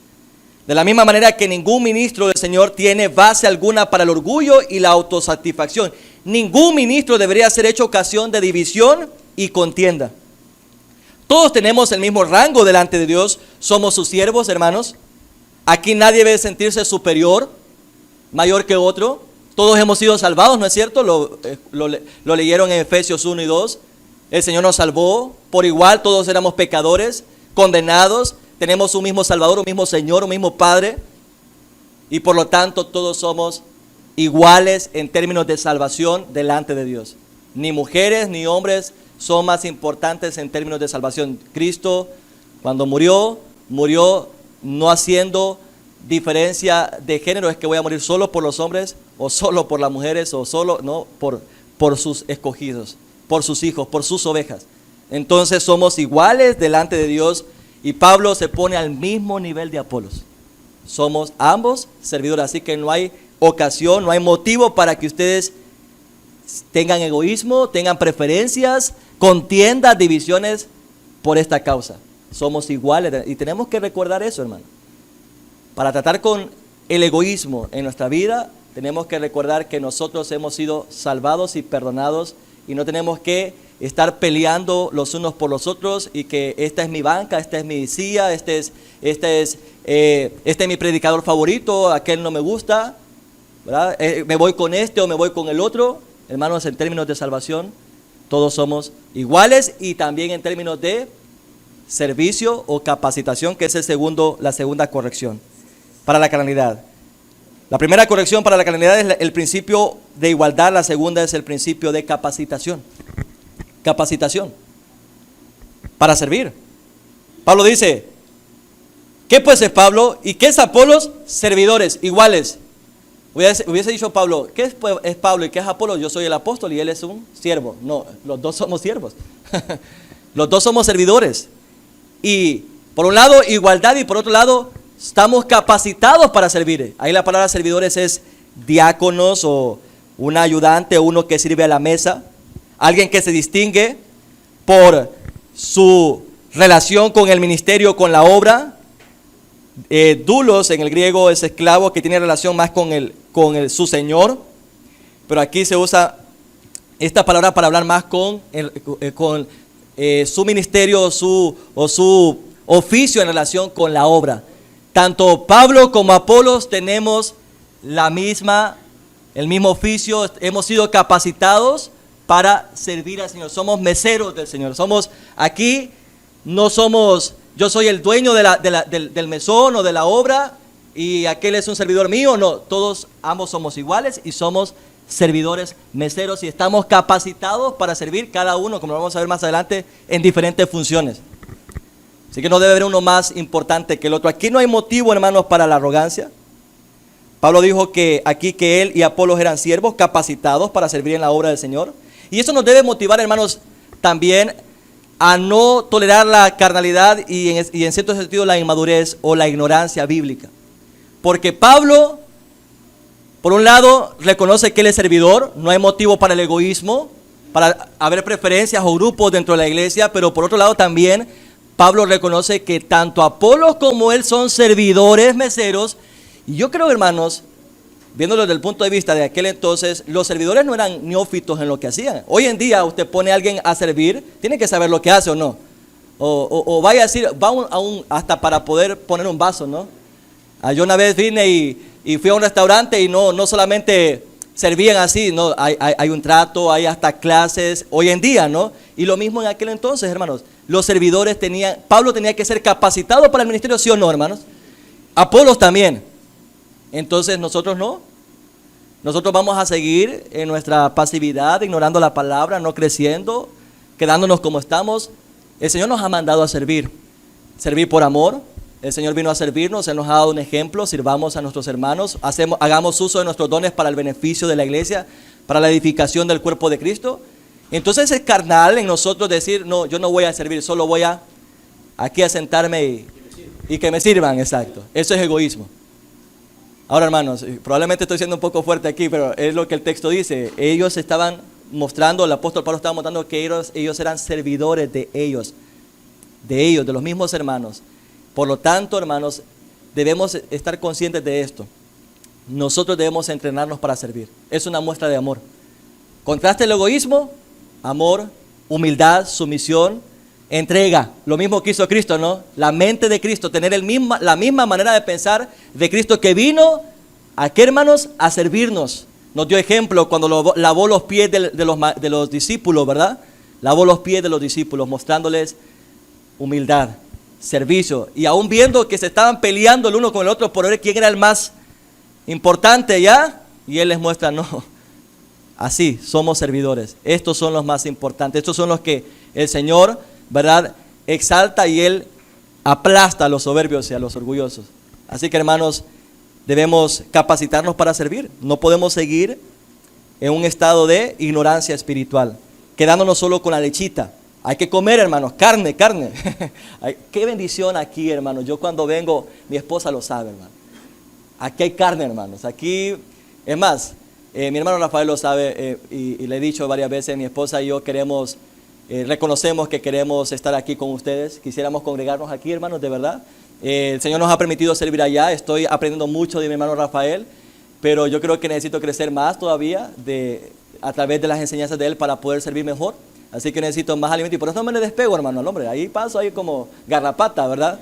De la misma manera que ningún ministro del Señor tiene base alguna para el orgullo y la autosatisfacción. Ningún ministro debería ser hecho ocasión de división y contienda. Todos tenemos el mismo rango delante de Dios. Somos sus siervos, hermanos. Aquí nadie debe sentirse superior, mayor que otro. Todos hemos sido salvados, ¿no es cierto? Lo leyeron en Efesios 1 y 2. El Señor nos salvó por igual, todos éramos pecadores, condenados. Tenemos un mismo Salvador, un mismo Señor, un mismo Padre. y por lo tanto todos somos iguales en términos de salvación delante de Dios. Ni mujeres ni hombres son más importantes en términos de salvación. Cristo, cuando murió no haciendo diferencia de género, es que voy a morir solo por los hombres o solo por las mujeres o solo, no, por sus escogidos, por sus hijos, por sus ovejas. Entonces somos iguales delante de Dios y Pablo se pone al mismo nivel de Apolos. Somos ambos servidores, así que no hay ocasión, no hay motivo para que ustedes tengan egoísmo, tengan preferencias, contiendas, divisiones por esta causa. Somos iguales y tenemos que recordar eso, hermano. Para tratar con el egoísmo en nuestra vida, tenemos que recordar que nosotros hemos sido salvados y perdonados y no tenemos que estar peleando los unos por los otros y que esta es mi banca, esta es mi silla, este es mi predicador favorito, aquel no me gusta, ¿verdad? Me voy con este o me voy con el otro. Hermanos, en términos de salvación, todos somos iguales y también en términos de servicio o capacitación, que es la segunda corrección para la carnalidad. La primera corrección para la carnalidad es el principio de igualdad, la segunda es el principio de capacitación. Capacitación para servir. Pablo dice, ¿qué pues es Pablo y qué es Apolos? Servidores, iguales. Hubiese dicho Pablo, ¿qué es Pablo y qué es Apolos? Yo soy el apóstol y él es un siervo. No, los dos somos siervos. Los dos somos servidores. Y por un lado igualdad y por otro lado estamos capacitados para servir. Ahí la palabra servidores es diáconos o un ayudante, uno que sirve a la mesa. Alguien que se distingue por su relación con el ministerio, con la obra. Doulos en el griego es esclavo que tiene relación más con su señor. Pero aquí se usa esta palabra para hablar más con su ministerio o su oficio en relación con la obra. Tanto Pablo como Apolos tenemos el mismo oficio, hemos sido capacitados para servir al Señor. Somos meseros del Señor. No somos, yo soy el dueño del mesón o de la obra y aquel es un servidor mío. No, ambos somos iguales y somos servidores, meseros y estamos capacitados para servir cada uno, como lo vamos a ver más adelante, en diferentes funciones. Así que no debe haber uno más importante que el otro. Aquí no hay motivo, hermanos, para la arrogancia. Pablo dijo que él y Apolos eran siervos capacitados para servir en la obra del Señor. Y eso nos debe motivar, hermanos, también a no tolerar la carnalidad y en cierto sentido la inmadurez o la ignorancia bíblica. Porque Pablo, por un lado, reconoce que él es servidor, no hay motivo para el egoísmo, para haber preferencias o grupos dentro de la iglesia, pero por otro lado también Pablo reconoce que tanto Apolos como él son servidores, meseros, y yo creo, hermanos, viéndolo desde el punto de vista de aquel entonces, los servidores no eran neófitos en lo que hacían. Hoy en día usted pone a alguien a servir, tiene que saber lo que hace o no. O vaya a decir, hasta para poder poner un vaso, ¿no? Yo una vez vine y fui a un restaurante y no solamente servían así, no, hay un trato, hay hasta clases hoy en día, ¿no? Y lo mismo en aquel entonces, hermanos. Los servidores Pablo tenía que ser capacitado para el ministerio, ¿sí o no, hermanos? Apolos también. Entonces nosotros no. Nosotros vamos a seguir en nuestra pasividad, ignorando la palabra, no creciendo, quedándonos como estamos. El Señor nos ha mandado a servir por amor. El Señor vino a servirnos, Él nos ha dado un ejemplo, sirvamos a nuestros hermanos, hagamos uso de nuestros dones para el beneficio de la iglesia, para la edificación del cuerpo de Cristo. Entonces es carnal en nosotros decir, no, yo no voy a servir, solo voy aquí a sentarme y que me sirvan, exacto. Eso es egoísmo. Ahora, hermanos, probablemente estoy siendo un poco fuerte aquí, pero es lo que el texto dice. Ellos estaban mostrando, el apóstol Pablo estaba mostrando que ellos eran servidores de ellos, de los mismos hermanos. Por lo tanto, hermanos, debemos estar conscientes de esto. Nosotros debemos entrenarnos para servir. Es una muestra de amor. Contraste el egoísmo, amor, humildad, sumisión, entrega. Lo mismo que hizo Cristo, ¿no? La mente de Cristo, tener la misma manera de pensar de Cristo que vino, ¿a qué, hermanos? A servirnos. Nos dio ejemplo cuando lavó los pies de los discípulos, ¿verdad? Lavó los pies de los discípulos, mostrándoles humildad, servicio, y aún viendo que se estaban peleando el uno con el otro por ver quién era el más importante ya, y Él les muestra, no, así somos servidores. Estos son los más importantes, estos son los que el Señor, ¿verdad?, exalta, y Él aplasta a los soberbios y a los orgullosos. Así que, hermanos, debemos capacitarnos para servir. No podemos seguir en un estado de ignorancia espiritual, quedándonos solo con la lechita. Hay que comer, hermanos, carne. Qué bendición aquí, hermanos. Yo cuando vengo, mi esposa lo sabe, hermano. Aquí hay carne, hermanos. Aquí, es más, mi hermano Rafael lo sabe, y le he dicho varias veces, mi esposa y yo queremos, reconocemos que queremos estar aquí con ustedes. Quisiéramos congregarnos aquí, hermanos, de verdad. El Señor nos ha permitido servir allá. Estoy aprendiendo mucho de mi hermano Rafael, pero yo creo que necesito crecer más todavía a través de las enseñanzas de él para poder servir mejor. Así que necesito más alimento, y por eso no me le despego, hermano, al hombre. Ahí paso ahí como garrapata, ¿verdad?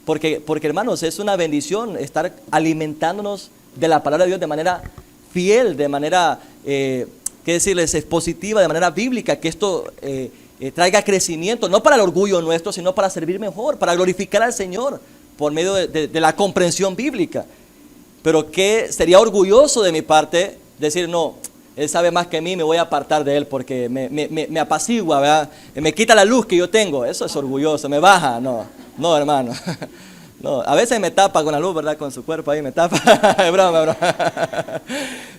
Porque, hermanos, es una bendición estar alimentándonos de la palabra de Dios de manera fiel, de manera, ¿qué decirles?, es positiva, de manera bíblica, que esto traiga crecimiento, no para el orgullo nuestro, sino para servir mejor, para glorificar al Señor por medio de la comprensión bíblica. Pero que sería orgulloso de mi parte decir, no, Él sabe más que mí, me voy a apartar de Él porque me apacigua, ¿verdad? Me quita la luz que yo tengo. Eso es orgulloso, me baja. No, hermano. No, a veces me tapa con la luz, ¿verdad? Con su cuerpo ahí me tapa. Es broma.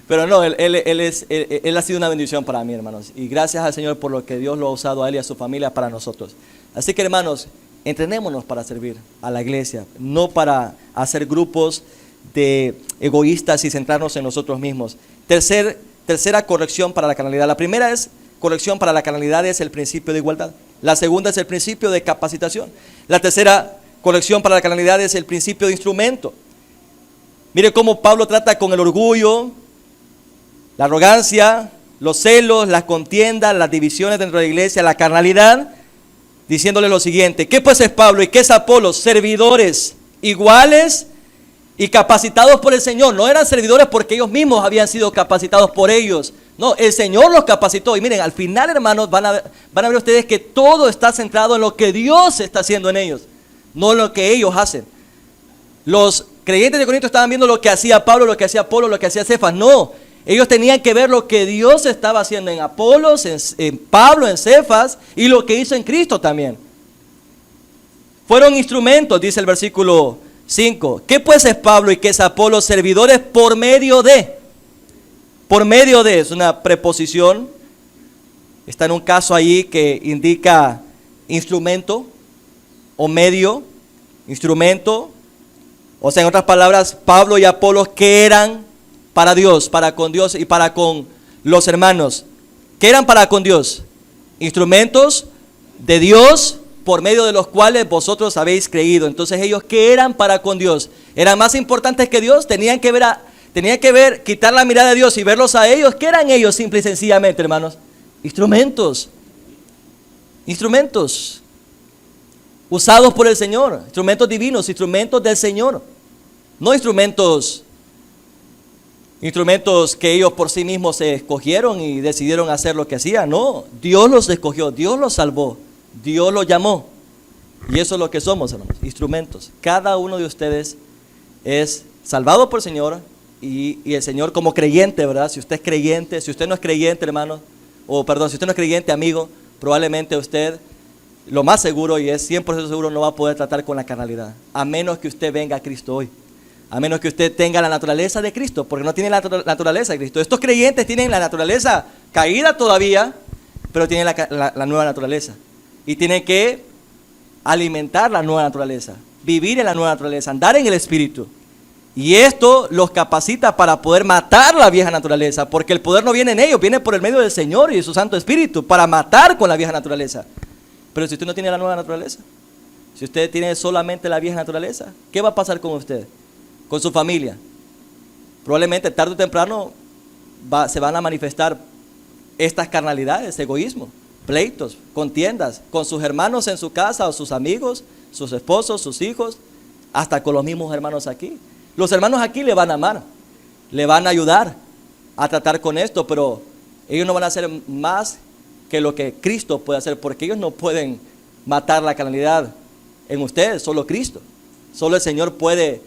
Pero no, él ha sido una bendición para mí, hermanos. Y gracias al Señor por lo que Dios lo ha usado a Él y a su familia para nosotros. Así que, hermanos, entrenémonos para servir a la iglesia, no para hacer grupos de egoístas y centrarnos en nosotros mismos. Tercera corrección para la carnalidad. La primera es corrección para la carnalidad, es el principio de igualdad. La segunda es el principio de capacitación. La tercera corrección para la carnalidad es el principio de instrumento. Mire cómo Pablo trata con el orgullo, la arrogancia, los celos, las contiendas, las divisiones dentro de la iglesia, la carnalidad, diciéndole lo siguiente: ¿qué pues es Pablo y qué es Apolos? Servidores iguales y capacitados por el Señor. No eran servidores porque ellos mismos habían sido capacitados por ellos. No, el Señor los capacitó. Y miren, al final, hermanos, van a ver ustedes que todo está centrado en lo que Dios está haciendo en ellos, no en lo que ellos hacen. Los creyentes de Corinto estaban viendo lo que hacía Pablo, lo que hacía Apolo, lo que hacía Cefas. No, ellos tenían que ver lo que Dios estaba haciendo en Apolos, en Pablo, en Cefas, y lo que hizo en Cristo también. Fueron instrumentos, dice el versículo 5. ¿Qué pues es Pablo y qué es Apolo? Servidores por medio de. Por medio de es una preposición. Está en un caso ahí que indica instrumento o medio. Instrumento. O sea, en otras palabras, Pablo y Apolos, ¿qué eran para Dios, para con Dios y para con los hermanos? ¿Qué eran para con Dios? Instrumentos de Dios, por medio de los cuales vosotros habéis creído. Entonces, ellos, ¿qué eran para con Dios? ¿Eran más importantes que Dios? Tenían que ver, quitar la mirada de Dios y verlos a ellos. ¿Qué eran ellos, simple y sencillamente, hermanos? Instrumentos. Instrumentos usados por el Señor. Instrumentos divinos, instrumentos del Señor. No instrumentos que ellos por sí mismos se escogieron y decidieron hacer lo que hacían. No, Dios los escogió, Dios los salvó, Dios los llamó. Y eso es lo que somos, hermanos, instrumentos. Cada uno de ustedes es salvado por el Señor y el Señor como creyente, ¿verdad? Si usted es creyente, si usted no es creyente, hermano, si usted no es creyente, amigo, probablemente usted, lo más seguro, y es 100% seguro, no va a poder tratar con la carnalidad, a menos que usted venga a Cristo hoy. A menos que usted tenga la naturaleza de Cristo, porque no tiene la naturaleza de Cristo. Estos creyentes tienen la naturaleza caída todavía, pero tienen la nueva naturaleza. Y tienen que alimentar la nueva naturaleza, vivir en la nueva naturaleza, andar en el Espíritu. Y esto los capacita para poder matar la vieja naturaleza, porque el poder no viene en ellos, viene por el medio del Señor y de su Santo Espíritu, para matar con la vieja naturaleza. Pero si usted no tiene la nueva naturaleza, si usted tiene solamente la vieja naturaleza, ¿qué va a pasar con usted? Con su familia. Probablemente tarde o temprano se van a manifestar estas carnalidades, egoísmo, pleitos, contiendas con sus hermanos en su casa o sus amigos, sus esposos, sus hijos, hasta con los mismos hermanos aquí. Los hermanos aquí le van a amar, le van a ayudar a tratar con esto, pero ellos no van a hacer más que lo que Cristo puede hacer, porque ellos no pueden matar la carnalidad en ustedes, solo Cristo. Solo el Señor puede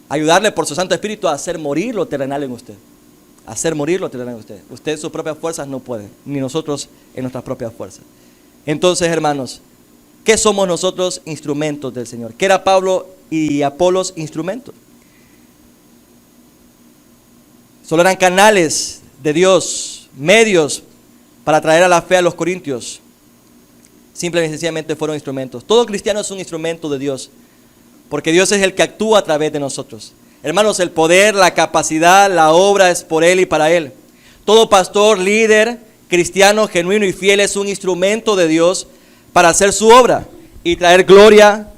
ayudarle por su Santo Espíritu a hacer morir lo terrenal en usted. Hacer morir lo terrenal en usted. Usted en sus propias fuerzas no puede, ni nosotros en nuestras propias fuerzas. Entonces, hermanos, ¿qué somos nosotros? Instrumentos del Señor. ¿Qué era Pablo y Apolos? Instrumentos. Solo eran canales de Dios, medios para traer a la fe a los corintios. Simplemente y sencillamente fueron instrumentos. Todo cristiano es un instrumento de Dios, porque Dios es el que actúa a través de nosotros. Hermanos, el poder, la capacidad, la obra es por Él y para Él. Todo pastor, líder, cristiano, genuino y fiel es un instrumento de Dios para hacer su obra y traer gloria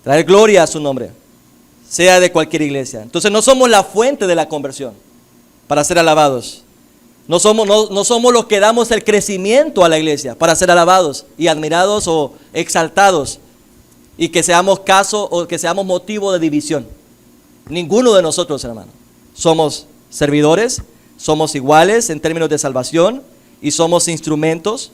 a su nombre, sea de cualquier iglesia. Entonces no somos la fuente de la conversión para ser alabados. No somos los que damos el crecimiento a la iglesia para ser alabados y admirados o exaltados y que seamos caso o que seamos motivo de división. Ninguno de nosotros, hermanos. Somos servidores, somos iguales en términos de salvación y somos instrumentos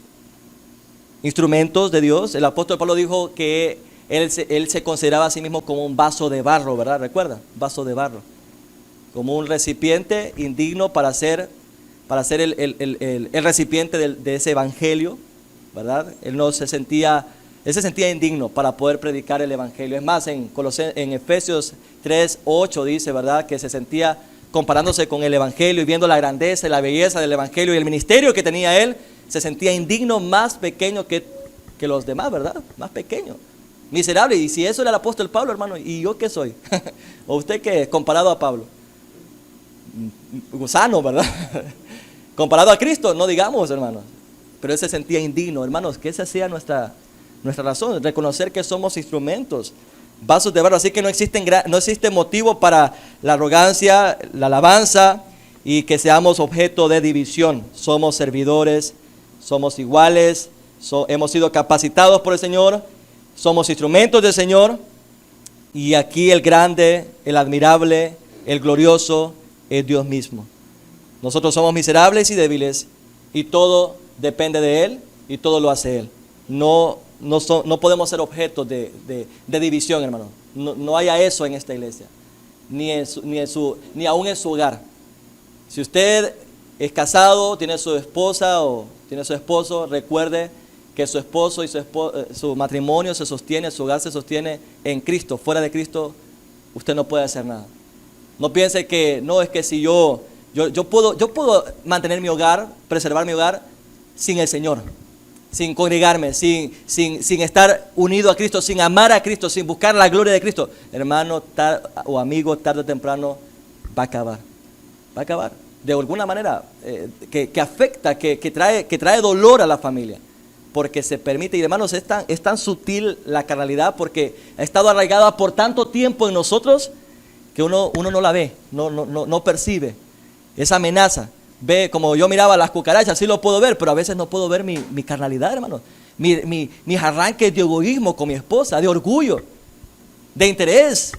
de Dios. El apóstol Pablo dijo que él se consideraba a sí mismo como un vaso de barro, ¿verdad? ¿Recuerda? Vaso de barro. Como un recipiente indigno para ser el recipiente de ese evangelio, ¿verdad? Él se sentía indigno para poder predicar el evangelio. Es más, en Efesios 3:8 dice, ¿verdad?, que se sentía comparándose con el evangelio y viendo la grandeza y la belleza del evangelio y el ministerio que tenía él, se sentía indigno, más pequeño que los demás, ¿verdad? Más pequeño, miserable. Y si eso era el apóstol Pablo, hermano, ¿y yo qué soy? ¿O usted qué, comparado a Pablo? Gusano, ¿verdad? Comparado a Cristo, no digamos, hermanos. Pero él se sentía indigno, hermanos, que esa sea nuestra razón, reconocer que somos instrumentos, vasos de barro. Así que no existe motivo para la arrogancia, la alabanza y que seamos objeto de división. Somos servidores, somos iguales, hemos sido capacitados por el Señor, somos instrumentos del Señor. Y aquí el grande, el admirable, el glorioso es Dios mismo. Nosotros somos miserables y débiles y todo depende de Él y todo lo hace Él. No podemos ser objetos de división, hermano. No haya eso en esta iglesia, ni aún en su hogar. Si usted es casado, tiene su esposa o tiene su esposo, recuerde que su esposo y su matrimonio se sostiene, su hogar se sostiene en Cristo. Fuera de Cristo, usted no puede hacer nada. No piense que, no, es que si yo puedo mantener mi hogar, preservar mi hogar sin el Señor, sin congregarme, sin estar unido a Cristo, sin amar a Cristo, sin buscar la gloria de Cristo. Hermano o amigo, tarde o temprano va a acabar. Va a acabar. De alguna manera que afecta, que trae dolor a la familia. Porque se permite, y hermanos, es tan sutil la carnalidad porque ha estado arraigada por tanto tiempo en nosotros que uno no la ve, no percibe esa amenaza. Ve, como yo miraba las cucarachas, sí lo puedo ver, pero a veces no puedo ver mi carnalidad, hermano. Mis arranques de egoísmo con mi esposa, de orgullo, de interés.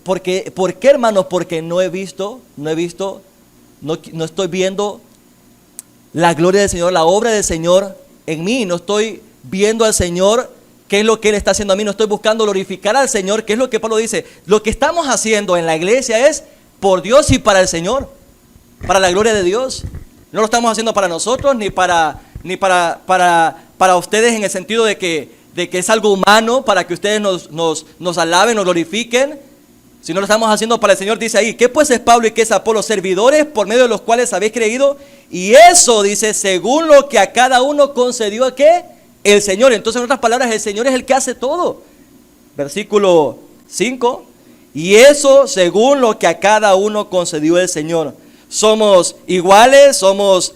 ¿Por qué, hermanos? Porque no estoy viendo la gloria del Señor, la obra del Señor en mí. No estoy viendo al Señor, qué es lo que Él está haciendo a mí. No estoy buscando glorificar al Señor, que es lo que Pablo dice. Lo que estamos haciendo en la iglesia es por Dios y para el Señor, para la gloria de Dios. No lo estamos haciendo para nosotros, ni para ustedes, en el sentido de que es algo humano, para que ustedes nos alaben, nos glorifiquen. Si no lo estamos haciendo para el Señor. Dice ahí, ¿qué pues es Pablo y qué es Apolo? Servidores por medio de los cuales habéis creído. Y eso, dice, según lo que a cada uno concedió, ¿qué? El Señor. Entonces, en otras palabras, el Señor es el que hace todo. Versículo 5. Y eso según lo que a cada uno concedió el Señor. Somos iguales, somos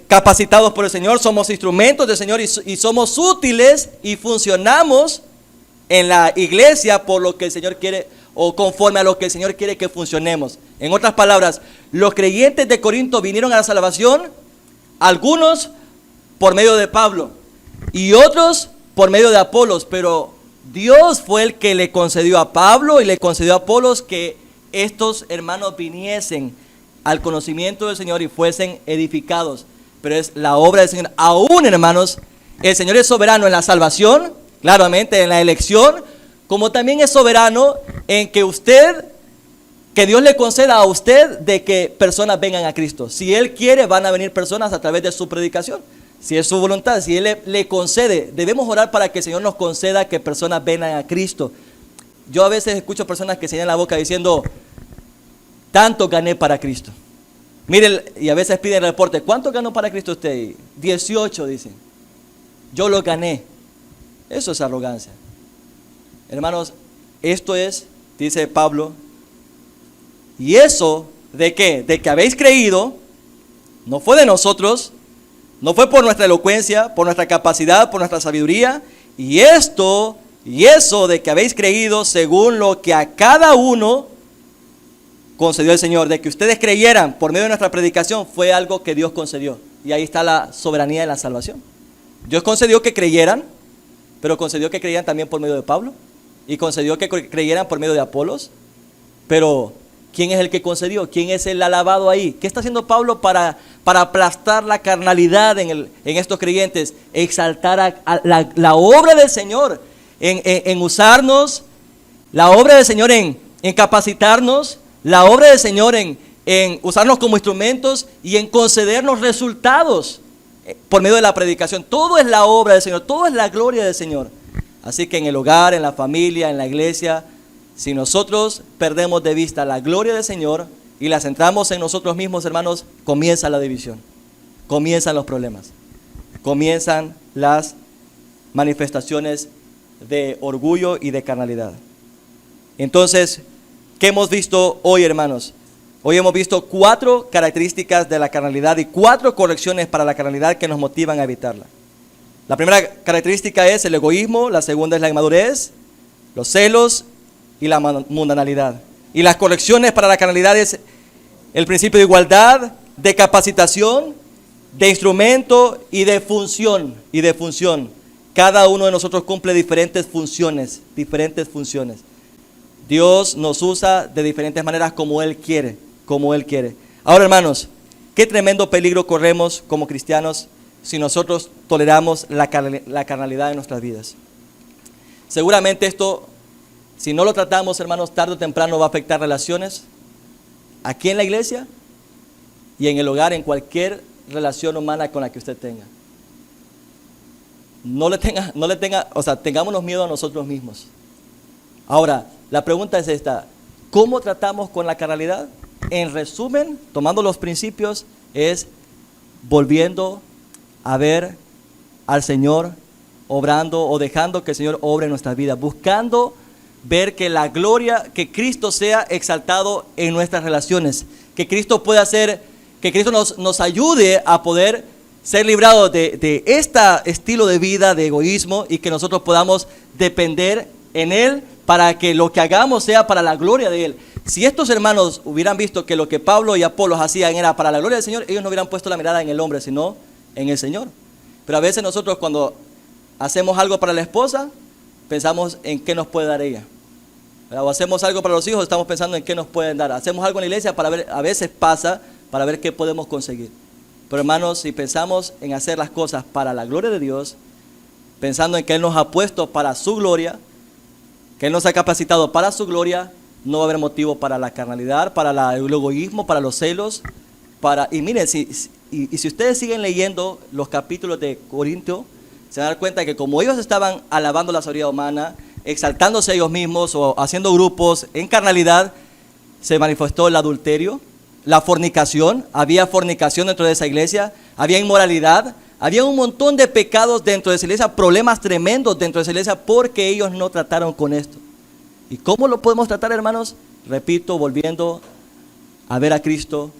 capacitados por el Señor, somos instrumentos del Señor y somos útiles y funcionamos en la iglesia por lo que el Señor quiere o conforme a lo que el Señor quiere que funcionemos. En otras palabras, los creyentes de Corinto vinieron a la salvación, algunos por medio de Pablo y otros por medio de Apolos, pero Dios fue el que le concedió a Pablo y le concedió a Apolos que estos hermanos viniesen al conocimiento del Señor y fuesen edificados. Pero es la obra del Señor. Aún, hermanos, el Señor es soberano en la salvación, claramente en la elección, como también es soberano en que Dios le conceda a usted de que personas vengan a Cristo. Si Él quiere, van a venir personas a través de su predicación. Si es su voluntad, si Él le concede, debemos orar para que el Señor nos conceda que personas vengan a Cristo. Yo a veces escucho personas que se llenan la boca diciendo, tanto gané para Cristo. Miren, y a veces piden el reporte, ¿cuánto ganó para Cristo usted? 18, dicen. Yo lo gané. Eso es arrogancia. Hermanos, esto es, dice Pablo, y eso, ¿de qué? De que habéis creído, no fue de nosotros, no fue por nuestra elocuencia, por nuestra capacidad, por nuestra sabiduría, y eso de que habéis creído según lo que a cada uno concedió el Señor, de que ustedes creyeran por medio de nuestra predicación, fue algo que Dios concedió. Y ahí está la soberanía de la salvación. Dios concedió que creyeran, pero concedió que creyeran también por medio de Pablo, y concedió que creyeran por medio de Apolos. Pero ¿quién es el que concedió? ¿Quién es el alabado ahí? ¿Qué está haciendo Pablo para aplastar la carnalidad en estos creyentes? Exaltar a la obra del Señor, en usarnos, la obra del Señor en capacitarnos, la obra del Señor en usarnos como instrumentos y en concedernos resultados por medio de la predicación. Todo es la obra del Señor, todo es la gloria del Señor. Así que en el hogar, en la familia, en la iglesia, si nosotros perdemos de vista la gloria del Señor y la centramos en nosotros mismos, hermanos, comienza la división, comienzan los problemas, comienzan las manifestaciones de orgullo y de carnalidad. Entonces, ¿qué hemos visto hoy, hermanos? Hoy hemos visto 4 características de la carnalidad y 4 correcciones para la carnalidad que nos motivan a evitarla. La primera característica es el egoísmo, la segunda es la inmadurez, los celos y la mundanalidad. Y las correcciones para la carnalidad es el principio de igualdad, de capacitación, de instrumento y de función. Cada uno de nosotros cumple diferentes funciones. Dios nos usa de diferentes maneras como Él quiere. Ahora, hermanos, qué tremendo peligro corremos como cristianos si nosotros toleramos la carnalidad en nuestras vidas. Seguramente esto, si no lo tratamos, hermanos, tarde o temprano va a afectar relaciones aquí en la iglesia y en el hogar, en cualquier relación humana con la que usted tenga. Tengámonos miedo a nosotros mismos. Ahora, la pregunta es esta: ¿cómo tratamos con la carnalidad? En resumen, tomando los principios, es volviendo a ver al Señor obrando o dejando que el Señor obre en nuestras vidas, buscando ver que la gloria, que Cristo sea exaltado en nuestras relaciones, que Cristo pueda hacer, que Cristo nos ayude a poder ser librados de este estilo de vida de egoísmo y que nosotros podamos depender en Él para que lo que hagamos sea para la gloria de Él. Si estos hermanos hubieran visto que lo que Pablo y Apolos hacían era para la gloria del Señor, ellos no hubieran puesto la mirada en el hombre, sino en el Señor. Pero a veces nosotros cuando hacemos algo para la esposa, pensamos en qué nos puede dar ella. O hacemos algo para los hijos, estamos pensando en qué nos pueden dar. Hacemos algo en la iglesia para ver, a veces pasa, para ver qué podemos conseguir. Pero hermanos, si pensamos en hacer las cosas para la gloria de Dios, pensando en que Él nos ha puesto para su gloria, que Él nos ha capacitado para su gloria, no va a haber motivo para la carnalidad, para el egoísmo, para los celos. Y miren, si ustedes siguen leyendo los capítulos de Corinto, se van a dar cuenta que como ellos estaban alabando la sabiduría humana, exaltándose a ellos mismos o haciendo grupos en carnalidad, se manifestó el adulterio, la fornicación. Había fornicación dentro de esa iglesia, había inmoralidad, había un montón de pecados dentro de esa iglesia, problemas tremendos dentro de esa iglesia porque ellos no trataron con esto. ¿Y cómo lo podemos tratar, hermanos? Repito, volviendo a ver a Cristo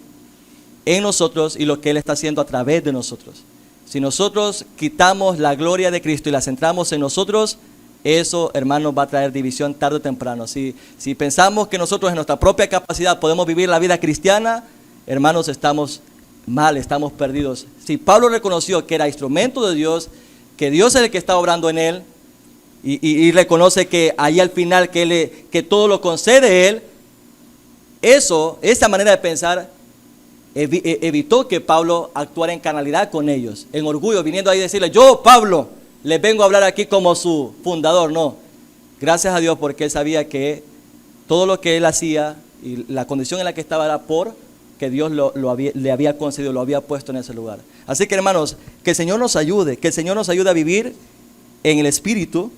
en nosotros y lo que Él está haciendo a través de nosotros. Si nosotros quitamos la gloria de Cristo y la centramos en nosotros, eso, hermanos, va a traer división tarde o temprano. Si pensamos que nosotros en nuestra propia capacidad podemos vivir la vida cristiana, hermanos, estamos mal, estamos perdidos. Si Pablo reconoció que era instrumento de Dios, que Dios es el que está obrando en él, y reconoce que ahí al final que todo lo concede Él, esa manera de pensar evitó que Pablo actuara en carnalidad con ellos, en orgullo, viniendo ahí a decirle: yo, Pablo, les vengo a hablar aquí como su fundador. No, gracias a Dios, porque él sabía que todo lo que él hacía y la condición en la que estaba era por que Dios le había concedido, lo había puesto en ese lugar. Así que, hermanos, que el Señor nos ayude, que el Señor nos ayude a vivir en el Espíritu,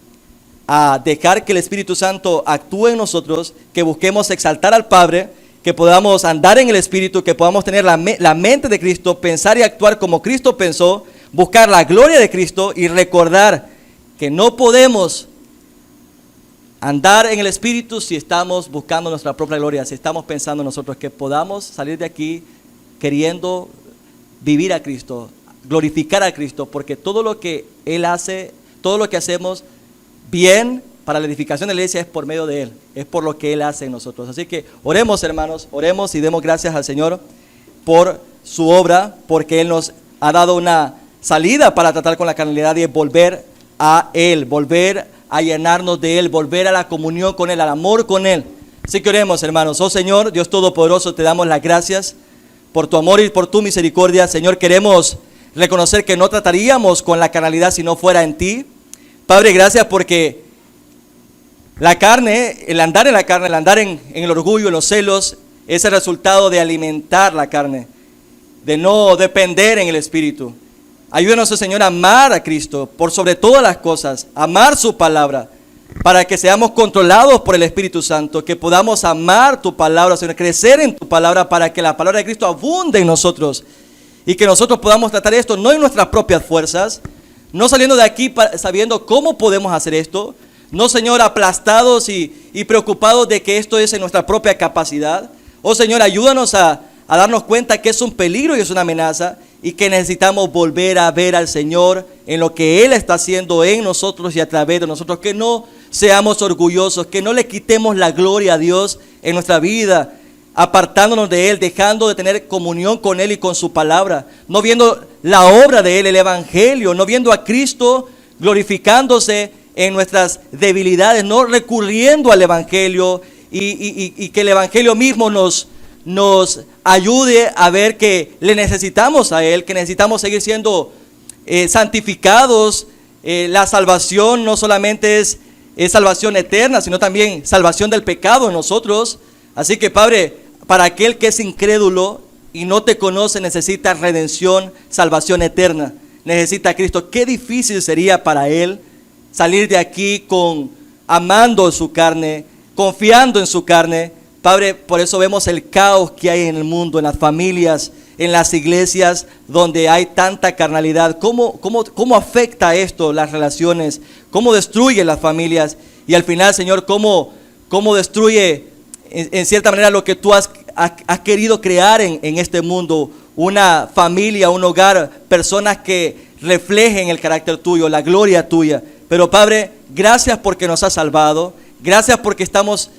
a dejar que el Espíritu Santo actúe en nosotros, que busquemos exaltar al Padre, que podamos andar en el Espíritu, que podamos tener la mente de Cristo, pensar y actuar como Cristo pensó, buscar la gloria de Cristo y recordar que no podemos andar en el Espíritu si estamos buscando nuestra propia gloria, si estamos pensando nosotros, que podamos salir de aquí queriendo vivir a Cristo, glorificar a Cristo, porque todo lo que Él hace, todo lo que hacemos bien para la edificación de la iglesia es por medio de Él, es por lo que Él hace en nosotros. Así que oremos, hermanos, oremos y demos gracias al Señor por su obra, porque Él nos ha dado una salida para tratar con la carnalidad y volver a Él, volver a llenarnos de Él, volver a la comunión con Él, al amor con Él. Así que oremos, hermanos. Oh Señor, Dios Todopoderoso, te damos las gracias por tu amor y por tu misericordia. Señor, queremos reconocer que no trataríamos con la carnalidad si no fuera en ti. Padre, gracias porque la carne, el andar en la carne, el andar en el orgullo, en los celos, es el resultado de alimentar la carne, de no depender en el Espíritu. Ayúdanos, Señor, a amar a Cristo por sobre todas las cosas, amar su palabra, para que seamos controlados por el Espíritu Santo, que podamos amar tu palabra, Señor, crecer en tu palabra, para que la palabra de Cristo abunde en nosotros y que nosotros podamos tratar esto no en nuestras propias fuerzas, no saliendo de aquí sabiendo cómo podemos hacer esto, no, Señor, aplastados y preocupados de que esto es en nuestra propia capacidad. Oh, Señor, ayúdanos a darnos cuenta que es un peligro y es una amenaza y que necesitamos volver a ver al Señor en lo que Él está haciendo en nosotros y a través de nosotros, que no seamos orgullosos, que no le quitemos la gloria a Dios en nuestra vida, apartándonos de Él, dejando de tener comunión con Él y con su palabra, no viendo la obra de Él, el Evangelio, no viendo a Cristo glorificándose en nuestras debilidades, no recurriendo al Evangelio y que el Evangelio mismo nos ayude a ver que le necesitamos a Él, que necesitamos seguir siendo santificados. La salvación no solamente es salvación eterna, sino también salvación del pecado en nosotros. Así que, Padre, para aquel que es incrédulo y no te conoce, necesita redención, salvación eterna, necesita a Cristo. Qué difícil sería para él salir de aquí amando su carne, confiando en su carne. Padre, por eso vemos el caos que hay en el mundo, en las familias, en las iglesias, donde hay tanta carnalidad. ¿Cómo afecta esto las relaciones? ¿Cómo destruye las familias? Y al final, Señor, ¿cómo destruye en cierta manera lo que tú has querido crear en este mundo? Una familia, un hogar, personas que reflejen el carácter tuyo, la gloria tuya. Pero, Padre, gracias porque nos has salvado. Gracias porque estamos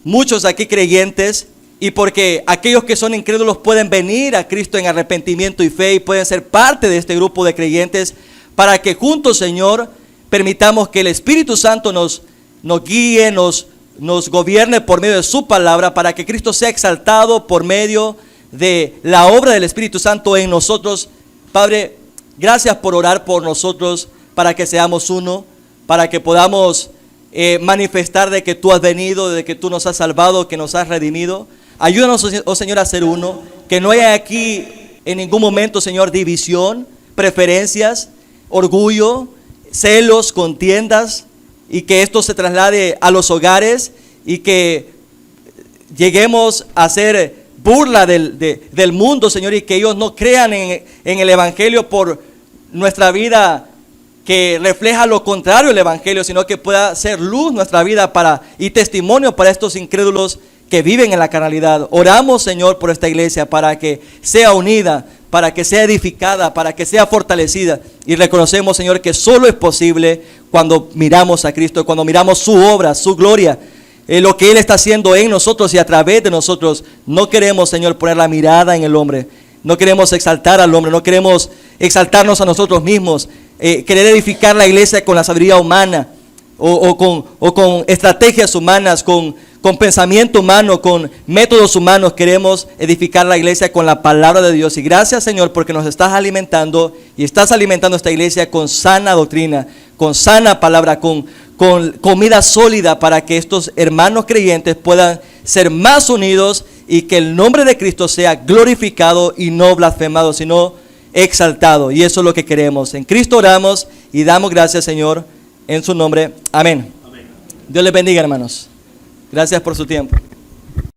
muchos aquí creyentes y porque aquellos que son incrédulos pueden venir a Cristo en arrepentimiento y fe y pueden ser parte de este grupo de creyentes, para que juntos, Señor, permitamos que el Espíritu Santo nos guíe, nos gobierne por medio de su palabra, para que Cristo sea exaltado por medio de la obra del Espíritu Santo en nosotros. Padre, gracias por orar por nosotros, para que seamos uno, para que podamos manifestar de que tú has venido, de que tú nos has salvado, que nos has redimido. Ayúdanos, oh Señor, a ser uno, que no haya aquí en ningún momento, Señor, división, preferencias, orgullo, celos, contiendas, y que esto se traslade a los hogares y que lleguemos a ser burla del mundo, Señor, y que ellos no crean en el Evangelio por nuestra vida que refleja lo contrario del Evangelio, sino que pueda ser luz nuestra vida y testimonio para estos incrédulos que viven en la carnalidad. Oramos, Señor, por esta iglesia para que sea unida, para que sea edificada, para que sea fortalecida. Y reconocemos, Señor, que solo es posible cuando miramos a Cristo, cuando miramos su obra, su gloria, lo que Él está haciendo en nosotros y a través de nosotros. No queremos, Señor, poner la mirada en el hombre. No queremos exaltar al hombre, no queremos exaltarnos a nosotros mismos, querer edificar la iglesia con la sabiduría humana o con estrategias humanas, con pensamiento humano, con métodos humanos. Queremos edificar la iglesia con la palabra de Dios. Y gracias, Señor, porque nos estás alimentando y estás alimentando esta iglesia con sana doctrina, con sana palabra, con con comida sólida para que estos hermanos creyentes puedan ser más unidos y que el nombre de Cristo sea glorificado y no blasfemado, sino exaltado. Y eso es lo que queremos. En Cristo oramos y damos gracias, Señor, en su nombre. Amén. Dios les bendiga, hermanos. Gracias por su tiempo.